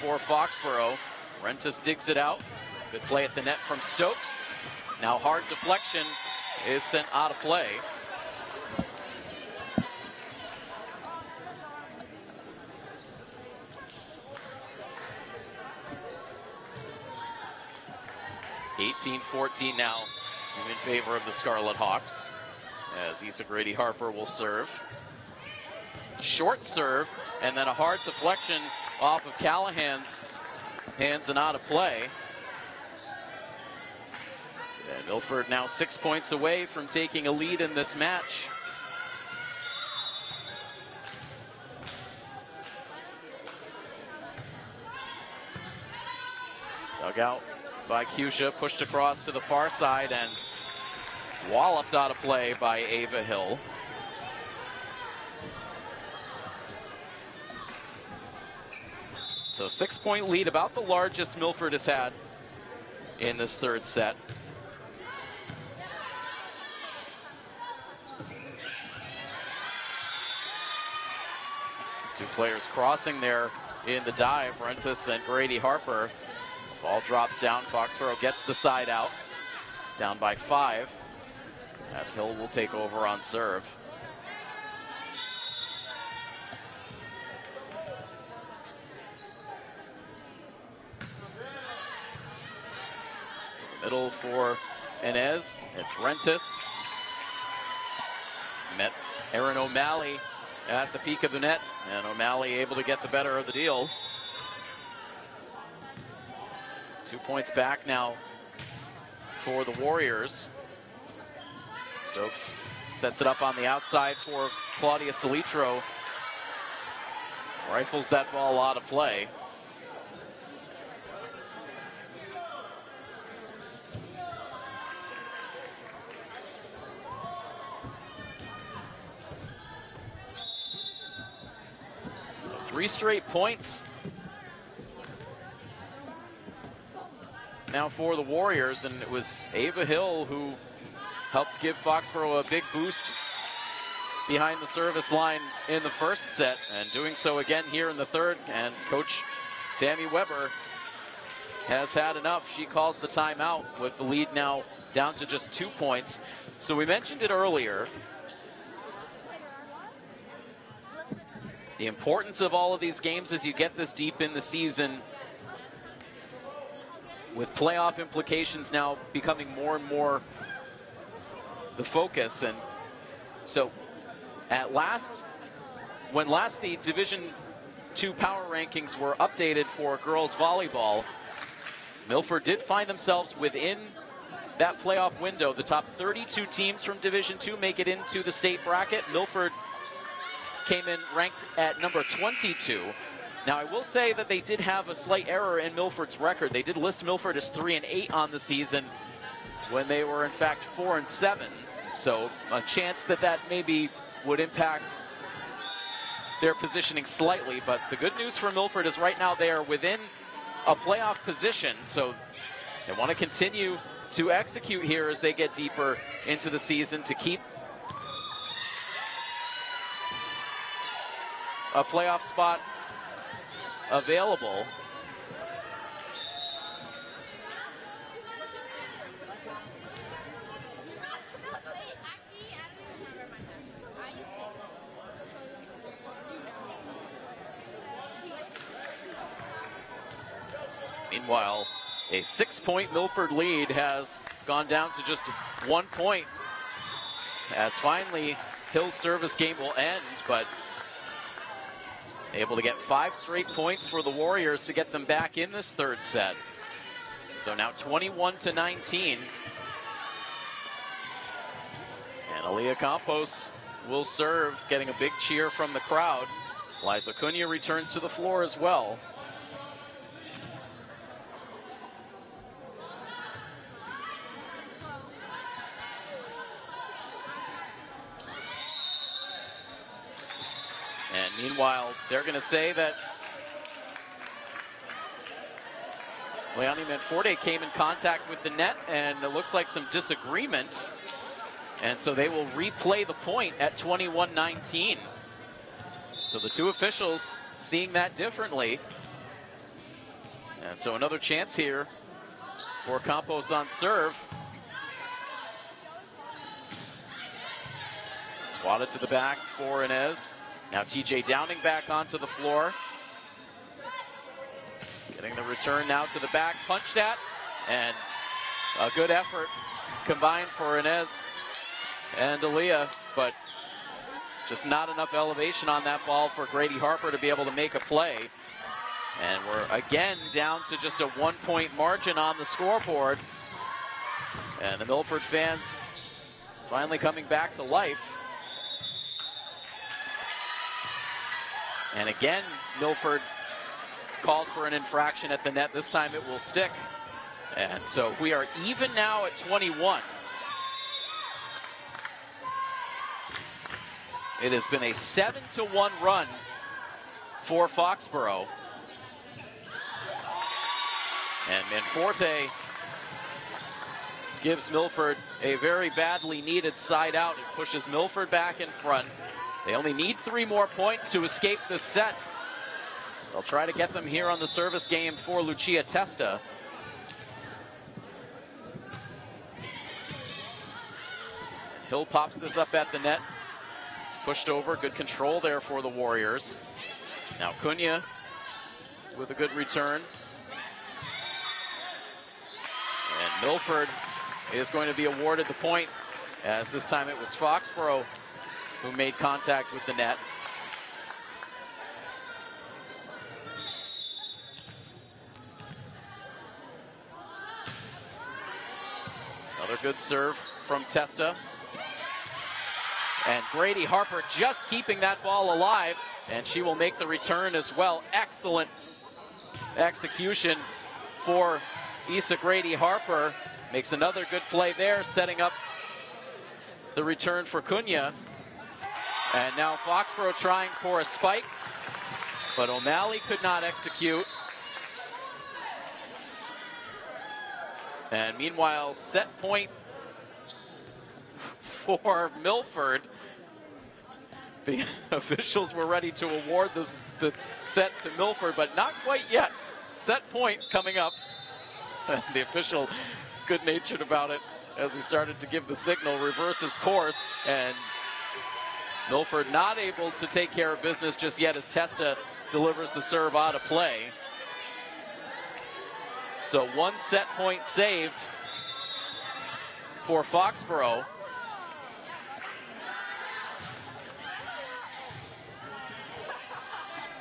for Foxboro. Rentis digs it out. Good play at the net from Stokes. Now hard deflection is sent out of play. (18-14) now in favor of the Scarlet Hawks, as Issa Grady-Harper will serve. Short serve, and then a hard deflection off of Callahan's hands and out of play. And Milford now 6 points away from taking a lead in this match. Dug out by Cusha, pushed across to the far side and walloped out of play by Ava Hill. So 6-point lead, about the largest Milford has had in this third set. Two players crossing there in the dive, Rentis and Grady-Harper. Ball drops down, Foxboro gets the side out, down by 5, as Hill will take over on serve. To the middle for Inez, it's Rentis. Met Aaron O'Malley at the peak of the net, and O'Malley able to get the better of the deal. 2 points back now for the Warriors. Stokes sets it up on the outside for Claudia Salitro. Rifles that ball out of play. So 3 straight points now for the Warriors, and it was Ava Hill who helped give Foxboro a big boost behind the service line in the first set, and doing so again here in the third. And Coach Tammy Weber has had enough. She calls the timeout with the lead now down to just 2 points. So we mentioned it earlier, the importance of all of these games as you get this deep in the season, with playoff implications now becoming more and more the focus. And so when last the Division II power rankings were updated for girls volleyball, Milford did find themselves within that playoff window. The top 32 teams from Division II make it into the state bracket. Milford came in ranked at number 22. Now, I will say that they did have a slight error in Milford's record. They did list Milford as 3-8 on the season when they were in fact 4-7. So a chance that that maybe would impact their positioning slightly. But the good news for Milford is right now they are within a playoff position. So they want to continue to execute here as they get deeper into the season to keep a playoff spot available. Meanwhile, a 6-point Milford lead has gone down to just 1 point, as finally Hill's service game will end, but able to get 5 straight points for the Warriors to get them back in this third set. So now 21-19. And Aaliyah Campos will serve, getting a big cheer from the crowd. Liza Cunha returns to the floor as well. meanwhile, they're going to say that Leone Milford came in contact with the net, and it looks like some disagreement. And so they will replay the point at 21-19. So the two officials seeing that differently. And so another chance here for Campos on serve. Swatted to the back for Inez. Now TJ Downing back onto the floor. Getting the return now to the back, punched at, and a good effort combined for Inez and Aaliyah, but just not enough elevation on that ball for Grady Harper to be able to make a play. And we're again down to just a 1-point margin on the scoreboard. And the Milford fans finally coming back to life. And again, Milford called for an infraction at the net. This time it will stick. And so we are even now at 21. It has been a 7-1 run for Foxboro. And Manforte gives Milford a very badly needed side out. It pushes Milford back in front. They only need 3 more points to escape this set. They'll try to get them here on the service game for Lucia Testa. Hill pops this up at the net. It's pushed over. Good control there for the Warriors. Now Cunha with a good return. And Milford is going to be awarded the point, as this time it was Foxboro who made contact with the net. Another good serve from Testa. And Grady Harper just keeping that ball alive, and she will make the return as well. Excellent execution for Issa Grady Harper. Makes another good play there, setting up the return for Cunha. And now Foxboro trying for a spike, but O'Malley could not execute. And meanwhile, set point for Milford. The officials were ready to award the set to Milford, but not quite yet. Set point coming up. The official, good-natured about it as he started to give the signal, reverses course, and Milford not able to take care of business just yet as Testa delivers the serve out of play. So 1 set point saved for Foxboro.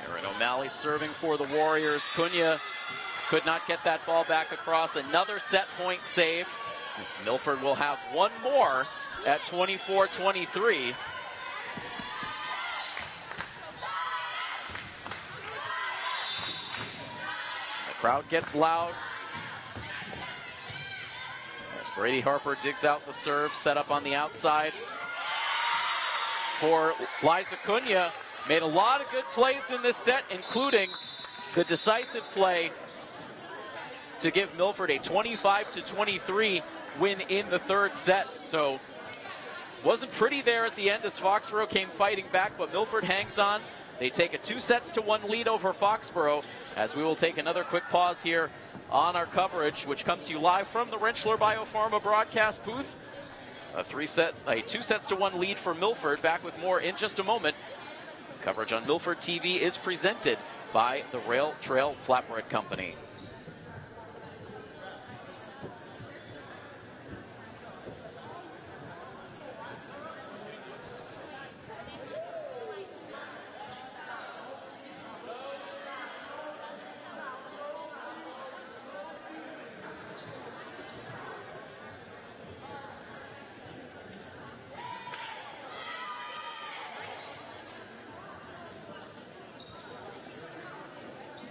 Aaron O'Malley serving for the Warriors. Cunha could not get that ball back across. Another set point saved. Milford will have 1 more at 24-23. The crowd gets loud as Grady Harper digs out the serve, set up on the outside for Liza Cunha. Made a lot of good plays in this set, including the decisive play to give Milford a 25-23 win in the 3rd set. So wasn't pretty there at the end as Foxboro came fighting back, but Milford hangs on. They take a 2-1 lead over Foxboro, as we will take another quick pause here on our coverage, which comes to you live from the Rentschler Biopharma broadcast booth. A 2-1 lead for Milford. Back with more in just a moment. Coverage on Milford TV is presented by the Rail Trail Flatbread Company.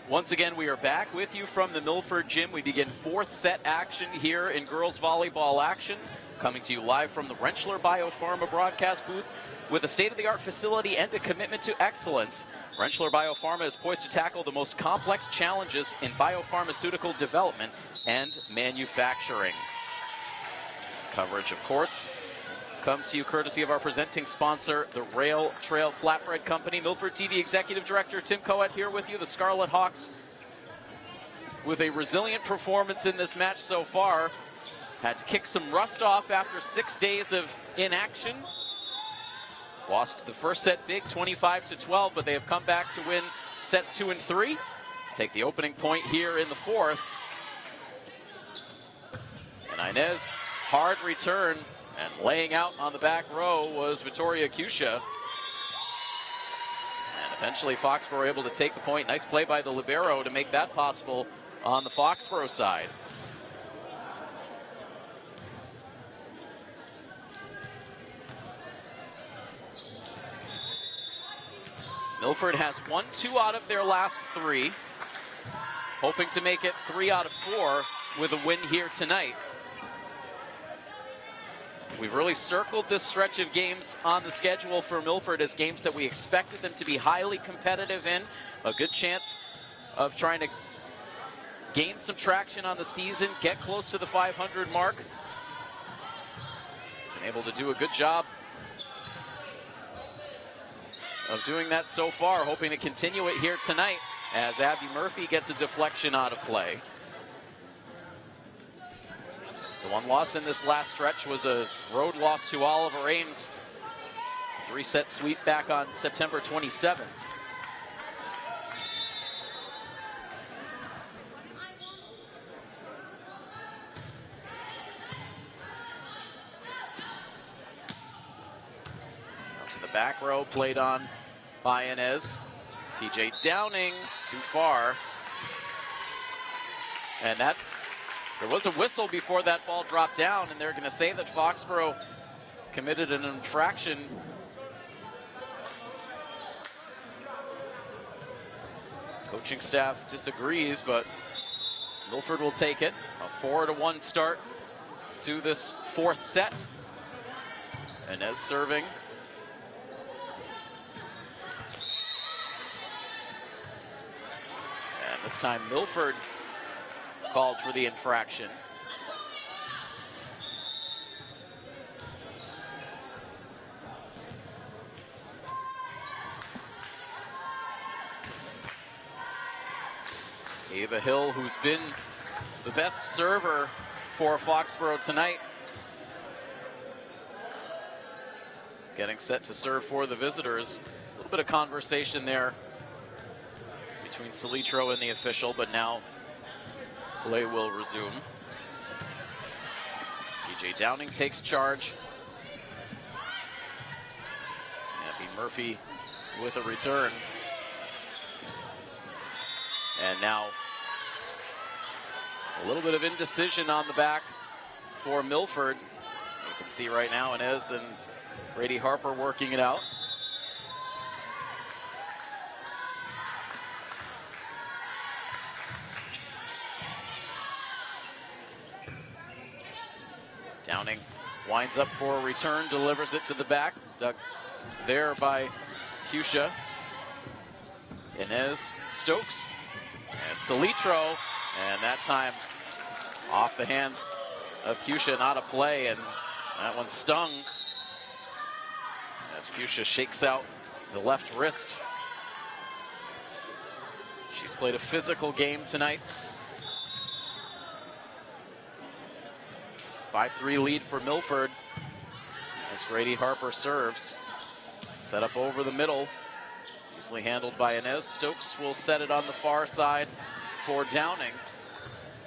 Once again, we are back with you from the Milford gym. We begin 4th set action here in girls volleyball action. coming to you live from the Rentschler Biopharma broadcast booth with a state-of-the-art facility and a commitment to excellence. Rentschler Biopharma is poised to tackle the most complex challenges in biopharmaceutical development and manufacturing. Coverage, of course, comes to you courtesy of our presenting sponsor, the Rail Trail Flatbread Company. Milford TV Executive Director Tim Coet here with you. The Scarlet Hawks with a resilient performance in this match so far. Had to kick some rust off after 6 days of inaction. Lost the first set big, 25-12, but they have come back to win sets 2 and 3. Take the opening point here in the fourth. And Inez, hard return, and laying out on the back row was Victoria Cuscia. And eventually Foxboro able to take the point. Nice play by the libero to make that possible on the Foxboro side. Milford has won 2 out of their last 3, hoping to make it 3 out of 4 with a win here tonight. We've really circled this stretch of games on the schedule for Milford as games that we expected them to be highly competitive in. A good chance of trying to gain some traction on the season, get close to the 500 mark. Been able to do a good job of doing that so far, hoping to continue it here tonight as Abby Murphy gets a deflection out of play. The one loss in this last stretch was a road loss to Oliver Ames. 3-set sweep back on September 27th. Up to the back row, played on by Inez. TJ Downing, too far. And that, there was a whistle before that ball dropped down, and they're going to say that Foxboro committed an infraction. Coaching staff disagrees, but Milford will take it. A 4-1 start to this fourth set. Inez serving. And this time Milford called for the infraction. Ava Hill, who's been the best server for Foxboro tonight, getting set to serve for the visitors. A little bit of conversation there between Salitro and the official, but now play will resume. TJ Downing takes charge. Abby Murphy with a return. And now a little bit of indecision on the back for Milford. You can see right now Inez and Brady Harper working it out. Downing winds up for a return, delivers it to the back. Dug there by Cuscia. Inez, Stokes, and Salitro. And that time off the hands of Cuscia, not a play, and that one stung as Cuscia shakes out the left wrist. She's played a physical game tonight. 5-3 lead for Milford as Grady Harper serves. Set up over the middle, easily handled by Inez. Stokes will set it on the far side for Downing.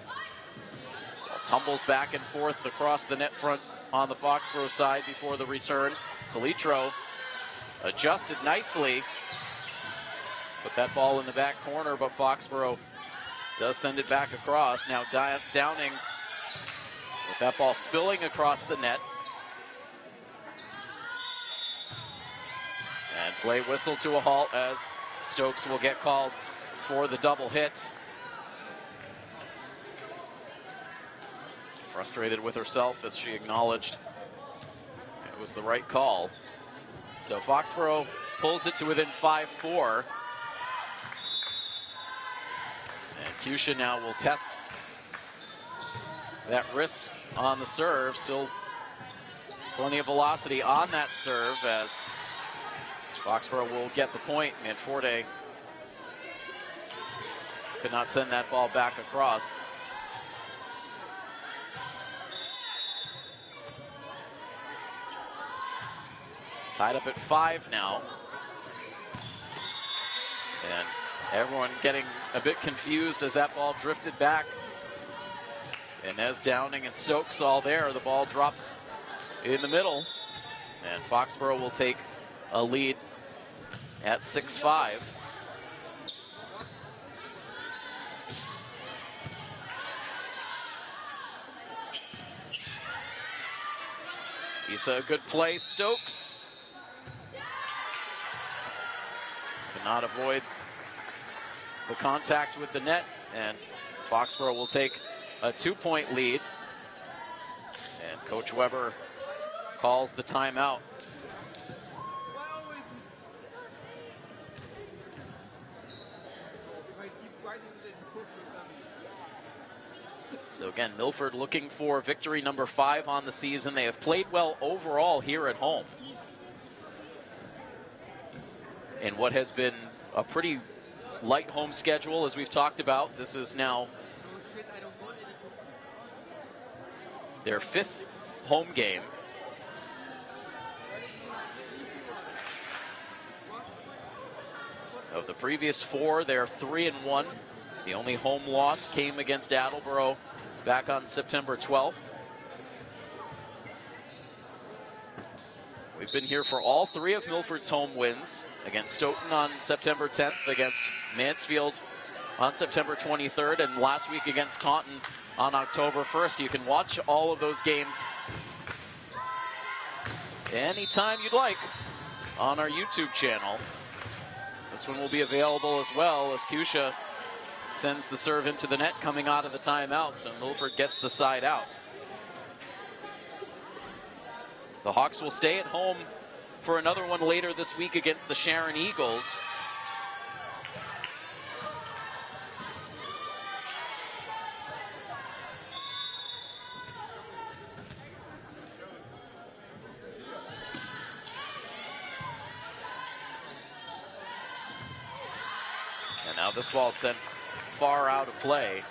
Ball tumbles back and forth across the net front on the Foxboro side before the return. Salitro adjusted nicely. Put that ball in the back corner, but Foxboro does send it back across. Now Downing with that ball spilling across the net. And play whistle to a halt as Stokes will get called for the double hit. Frustrated with herself as she acknowledged That was the right call. So Foxboro pulls it to within 5-4. And Cusha now will test that wrist on the serve. Still plenty of velocity on that serve as Foxboro will get the point. Milford could not send that ball back across. Tied up at 5 now. And everyone getting a bit confused as that ball drifted back. And as Downing and Stokes all there, the ball drops in the middle. And Foxboro will take a lead at 6-5. Isa, a good play. Stokes cannot avoid the contact with the net, and Foxboro will take a 2-point lead. And Coach Weber calls the timeout. So again, Milford looking for victory number 5 on the season. They have played well overall here at home in what has been a pretty light home schedule, as we've talked about. This is now their 5th home game. Of the previous 4, they're 3-1. The only home loss came against Attleboro back on September 12th. We've been here for all 3 of Milford's home wins, against Stoughton on September 10th, against Mansfield on September 23rd, and last week against Taunton on October 1st. You can watch all of those games anytime you'd like on our YouTube channel. This one will be available as well, as Cusha sends the serve into the net coming out of the timeout, so Milford gets the side out. The Hawks will stay at home for another one later this week against the Sharon Eagles. And now this ball sent far out of play.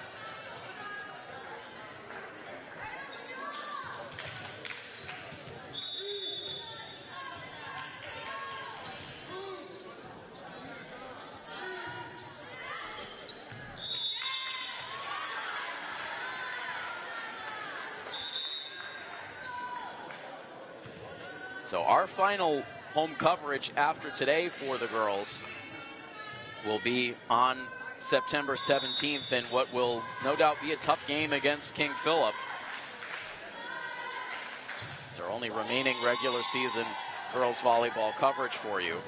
So our final home coverage after today for the girls will be on September 17th in what will no doubt be a tough game against King Philip. It's our only remaining regular season girls volleyball coverage for you.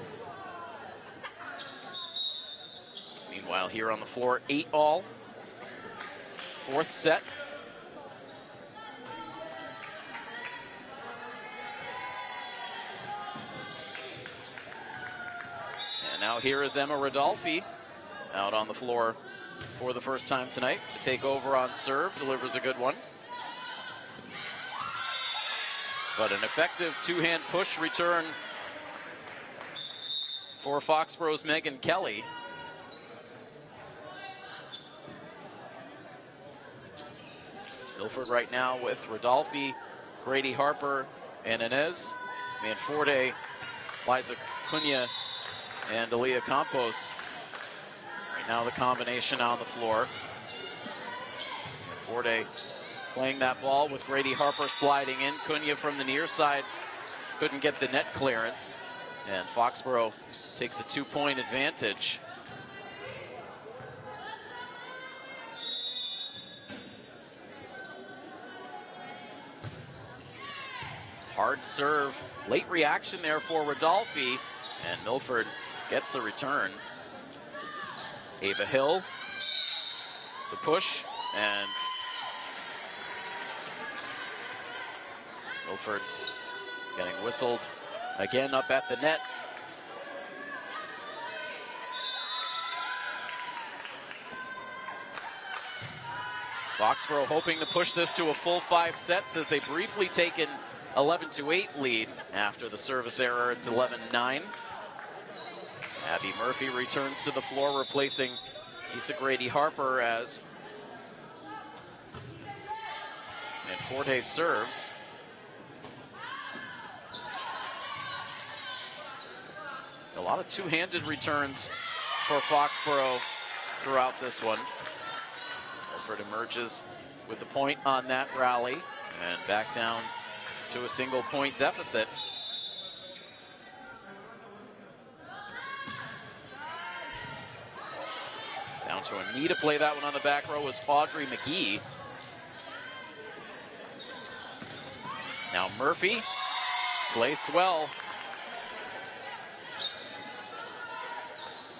Meanwhile, here on the floor, 8-all, 4th set. And now here is Emma Rodolfi out on the floor for the first time tonight to take over on serve. Delivers a good one. But an effective 2-hand push return for Foxboro's Megan Kelly. Milford right now with Rodolfi, Grady Harper, and Inez. Manforte, Liza Cunha, and Aaliyah Campos. Right now the combination on the floor. Manforte playing that ball with Grady Harper sliding in. Cunha from the near side couldn't get the net clearance. And Foxboro takes a 2-point advantage. Hard serve, late reaction there for Rodolfi, and Milford gets the return. Ava Hill, the push, and Milford Getting whistled again up at the net. Foxboro hoping to push this to a full 5 sets as they briefly take an 11-8 lead after the service error. It's 11-9. Abby Murphy returns to the floor, replacing Issa Grady Harper as Manforte serves. A lot of two-handed returns for Foxboro throughout this one. Milford emerges with the point on that rally and back down to a single point deficit. Down to a knee to play that one on the back row was Audrey McGee. Now Murphy, placed well.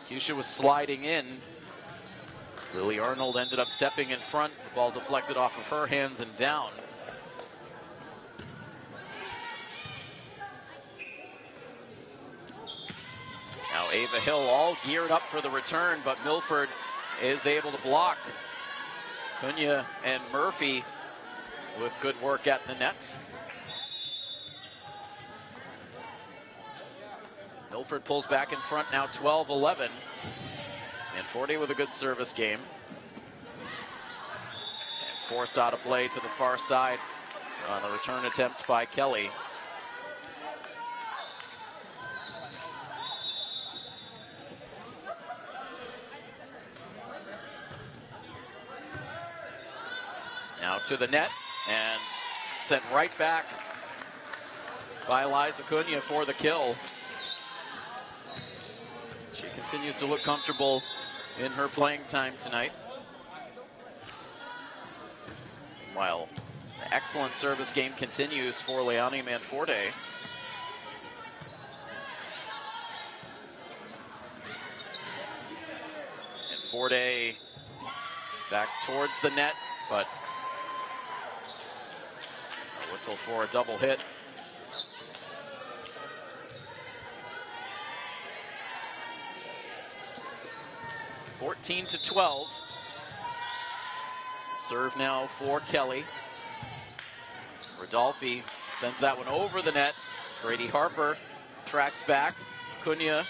Keisha was sliding in. Lily Arnold ended up stepping in front. The ball deflected off of her hands and down. Now Ava Hill all geared up for the return, but Milford is able to block. Cunha and Murphy with good work at the net. Milford pulls back in front now 12-11. Manforte with a good service game. And forced out of play to the far side on the return attempt by Kelly. Now to the net and sent right back by Liza Cunha for the kill. She continues to look comfortable in her playing time tonight. While the excellent service game continues for Leonie Manforte. Manforte back towards the net, but a whistle for a double hit. (14-12). Serve now for Kelly. Rodolphe sends that one over the net. Grady Harper tracks back. Cunha.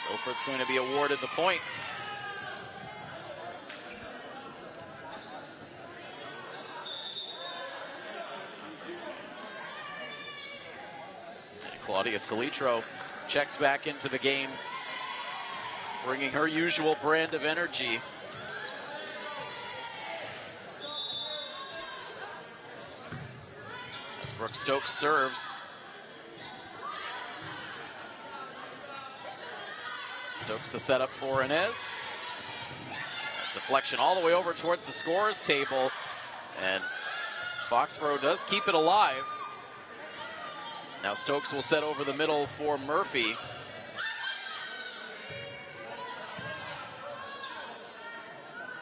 Milford's going to be awarded the point. And Claudia Salitro checks back into the game, bringing her usual brand of energy. As Brooke Stokes serves. Stokes the setup for Inez. Deflection all the way over towards the scorer's table, and Foxboro does keep it alive. Now Stokes will set over the middle for Murphy.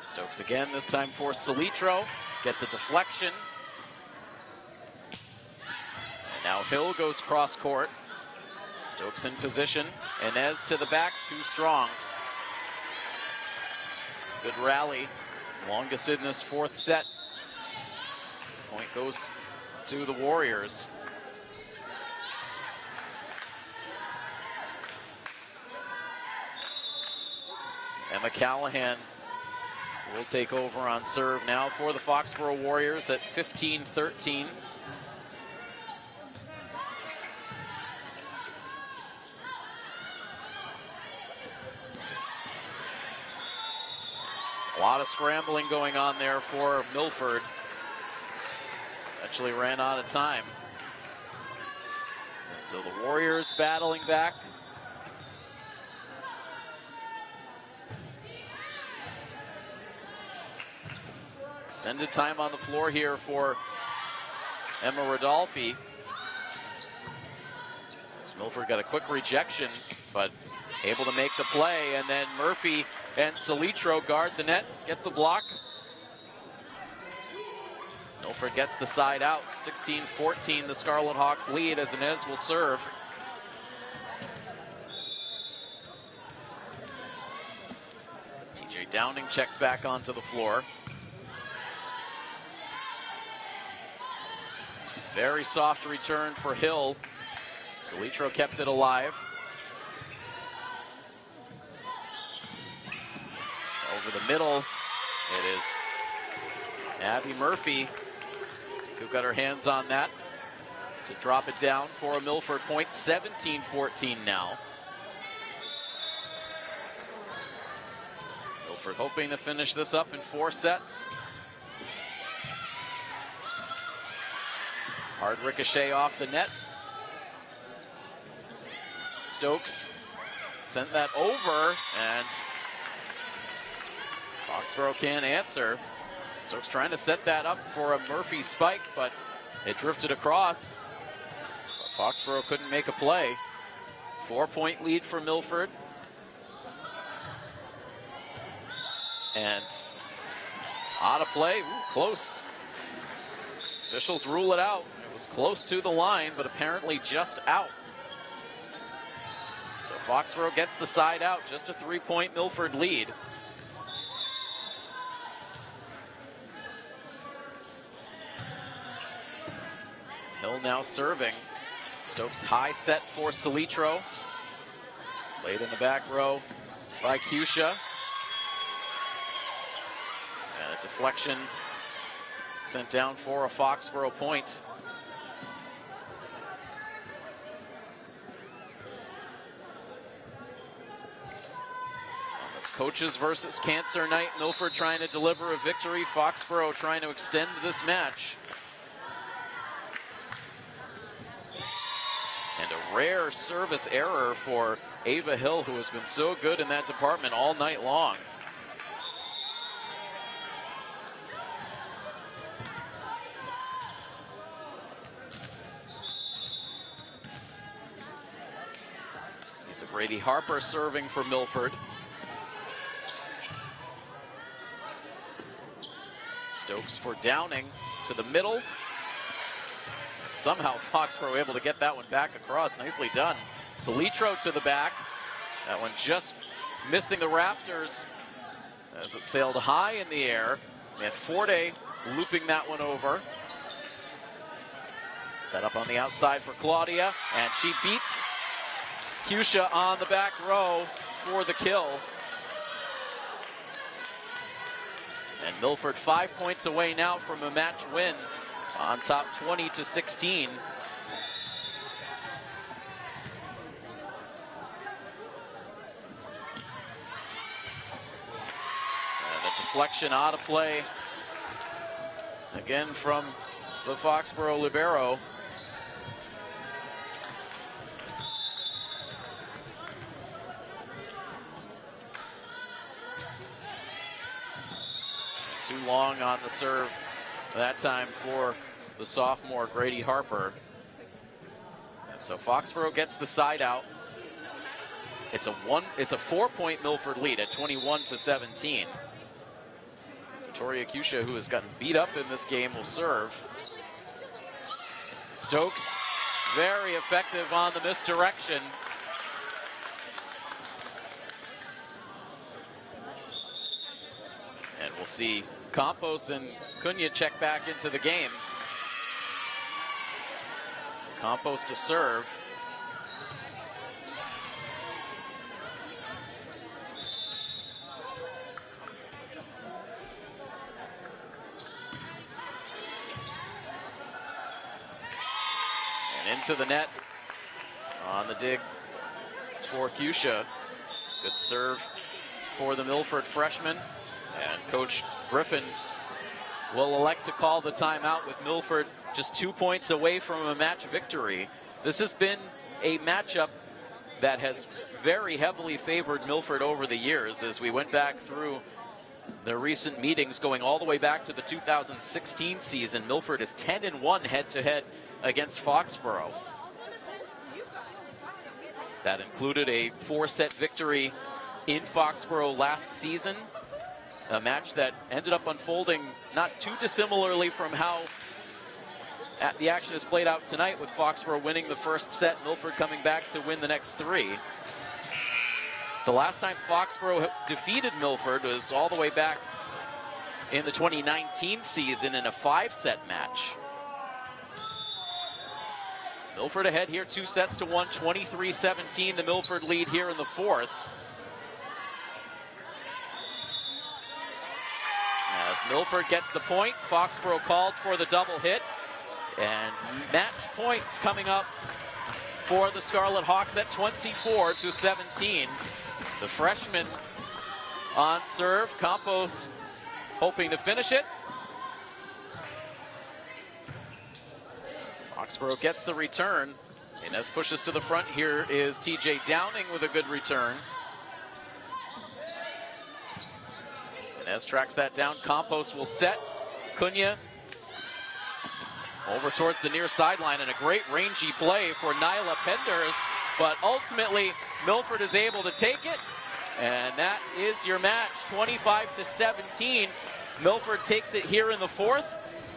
Stokes again, this time for Salitro. Gets a deflection. And now Hill goes cross court. Stokes in position. Inez to the back, too strong. Good rally. Longest in this fourth set. Point goes to the Warriors. Emma Callahan will take over on serve now for the Foxboro Warriors at 15-13. A lot of scrambling going on there for Milford. Actually ran out of time. And so the Warriors battling back. Extended time on the floor here for Emma Rodolphe. Milford got a quick rejection, but able to make the play, and then Murphy and Salitro guard the net, get the block. Milford gets the side out. 16-14, the Scarlet Hawks lead as Inez will serve. TJ Downing checks back onto the floor. Very soft return for Hill. Solitro kept it alive. Over the middle, it is Abby Murphy who got her hands on that to drop it down for a Milford point. 17-14 now. Milford hoping to finish this up in 4 sets. Hard ricochet off the net. Stokes sent that over, and Foxboro can't answer. Stokes trying to set that up for a Murphy spike, but it drifted across. But Foxboro couldn't make a play. 4-point lead for Milford. And out of play, close. Officials rule it out. It was close to the line, but apparently just out. So Foxboro gets the side out, just a 3-point Milford lead. Hill now serving. Stokes high set for Solitro. Played in the back row by Cusha. And a deflection sent down for a Foxboro point. On this coaches versus cancer night, Milford trying to deliver a victory. Foxboro trying to extend this match. And a rare service error for Ava Hill, who has been so good in that department all night long. Lisa Brady Harper serving for Milford. Stokes for Downing to the middle. Somehow Foxboro able to get that one back across. Nicely done. Solitro to the back. That one just missing the rafters as it sailed high in the air. And Forte looping that one over. Set up on the outside for Claudia, and she beats Cusha on the back row for the kill. And Milford 5 points away now from a match win, on top 20-16. And a deflection out of play again from the Foxboro libero. Too long on the serve that time for the sophomore Grady Harper. And so Foxboro gets the side out. It's a 4-point Milford lead at 21-17. Victoria Cusha, who has gotten beat up in this game, will serve. Stokes, very effective on the misdirection. And we'll see Campos and Cunha check back into the game. Campos to serve. And into the net on the dig for Cusha. Good serve for the Milford freshman. And Coach Griffin will elect to call the timeout with Milford just 2 points away from a match victory. This has been a matchup that has very heavily favored Milford over the years. As we went back through the recent meetings going all the way back to the 2016 season, Milford is 10-1 head-to-head against Foxboro. That included a 4-set victory in Foxboro last season. A match that ended up unfolding not too dissimilarly from how the action has played out tonight, with Foxboro winning the first set, Milford coming back to win the next 3. The last time Foxboro defeated Milford was all the way back in the 2019 season in a 5-set match. Milford ahead here 2-1, 23-17, the Milford lead here in the 4th. As Milford gets the point, Foxboro called for the double hit. And match points coming up for the Scarlet Hawks at 24-17. The freshman on serve, Campos hoping to finish it. Foxboro gets the return. Inez pushes to the front. Here is TJ Downing with a good return. Inez tracks that down. Campos will set. Cunha over towards the near sideline, and a great rangy play for Nyla Penders, but ultimately Milford is able to take it, and that is your match, 25-17. Milford takes it here in the 4th,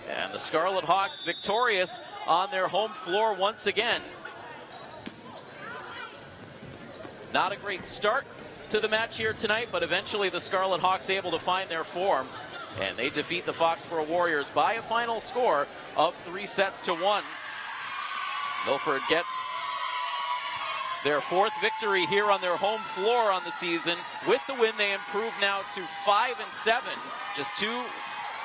and the Scarlet Hawks victorious on their home floor once again. Not a great start to the match here tonight, but eventually the Scarlet Hawks able to find their form, and they defeat the Foxboro Warriors by a final score of 3-1. Milford gets their 4th victory here on their home floor on the season. With the win, they improve now to 5-7, just 2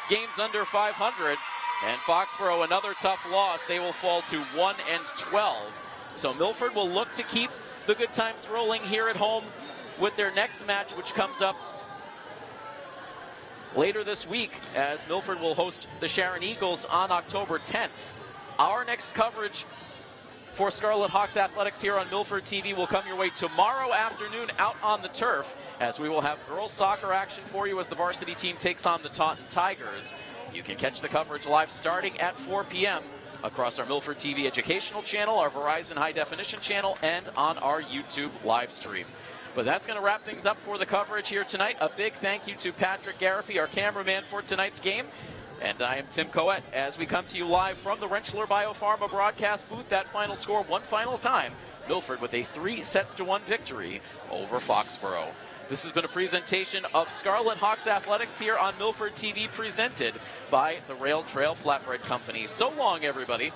games under 500. And Foxboro, another tough loss, they will fall to 1-12. So Milford will look to keep the good times rolling here at home with their next match, which comes up later this week, as Milford will host the Sharon Eagles on October 10th. Our next coverage for Scarlet Hawks Athletics here on Milford TV will come your way tomorrow afternoon out on the turf, as we will have girls soccer action for you as the varsity team takes on the Taunton Tigers. You can catch the coverage live starting at 4 p.m. across our Milford TV educational channel, our Verizon high definition channel, and on our YouTube live stream. But that's going to wrap things up for the coverage here tonight. A big thank you to Patrick Garapi, our cameraman for tonight's game. And I am Tim Coet as we come to you live from the Rentschler Biopharma broadcast booth. That final score, one final time, Milford with a 3-1 victory over Foxboro. This has been a presentation of Scarlet Hawks Athletics here on Milford TV, presented by the Rail Trail Flatbread Company. So long, everybody.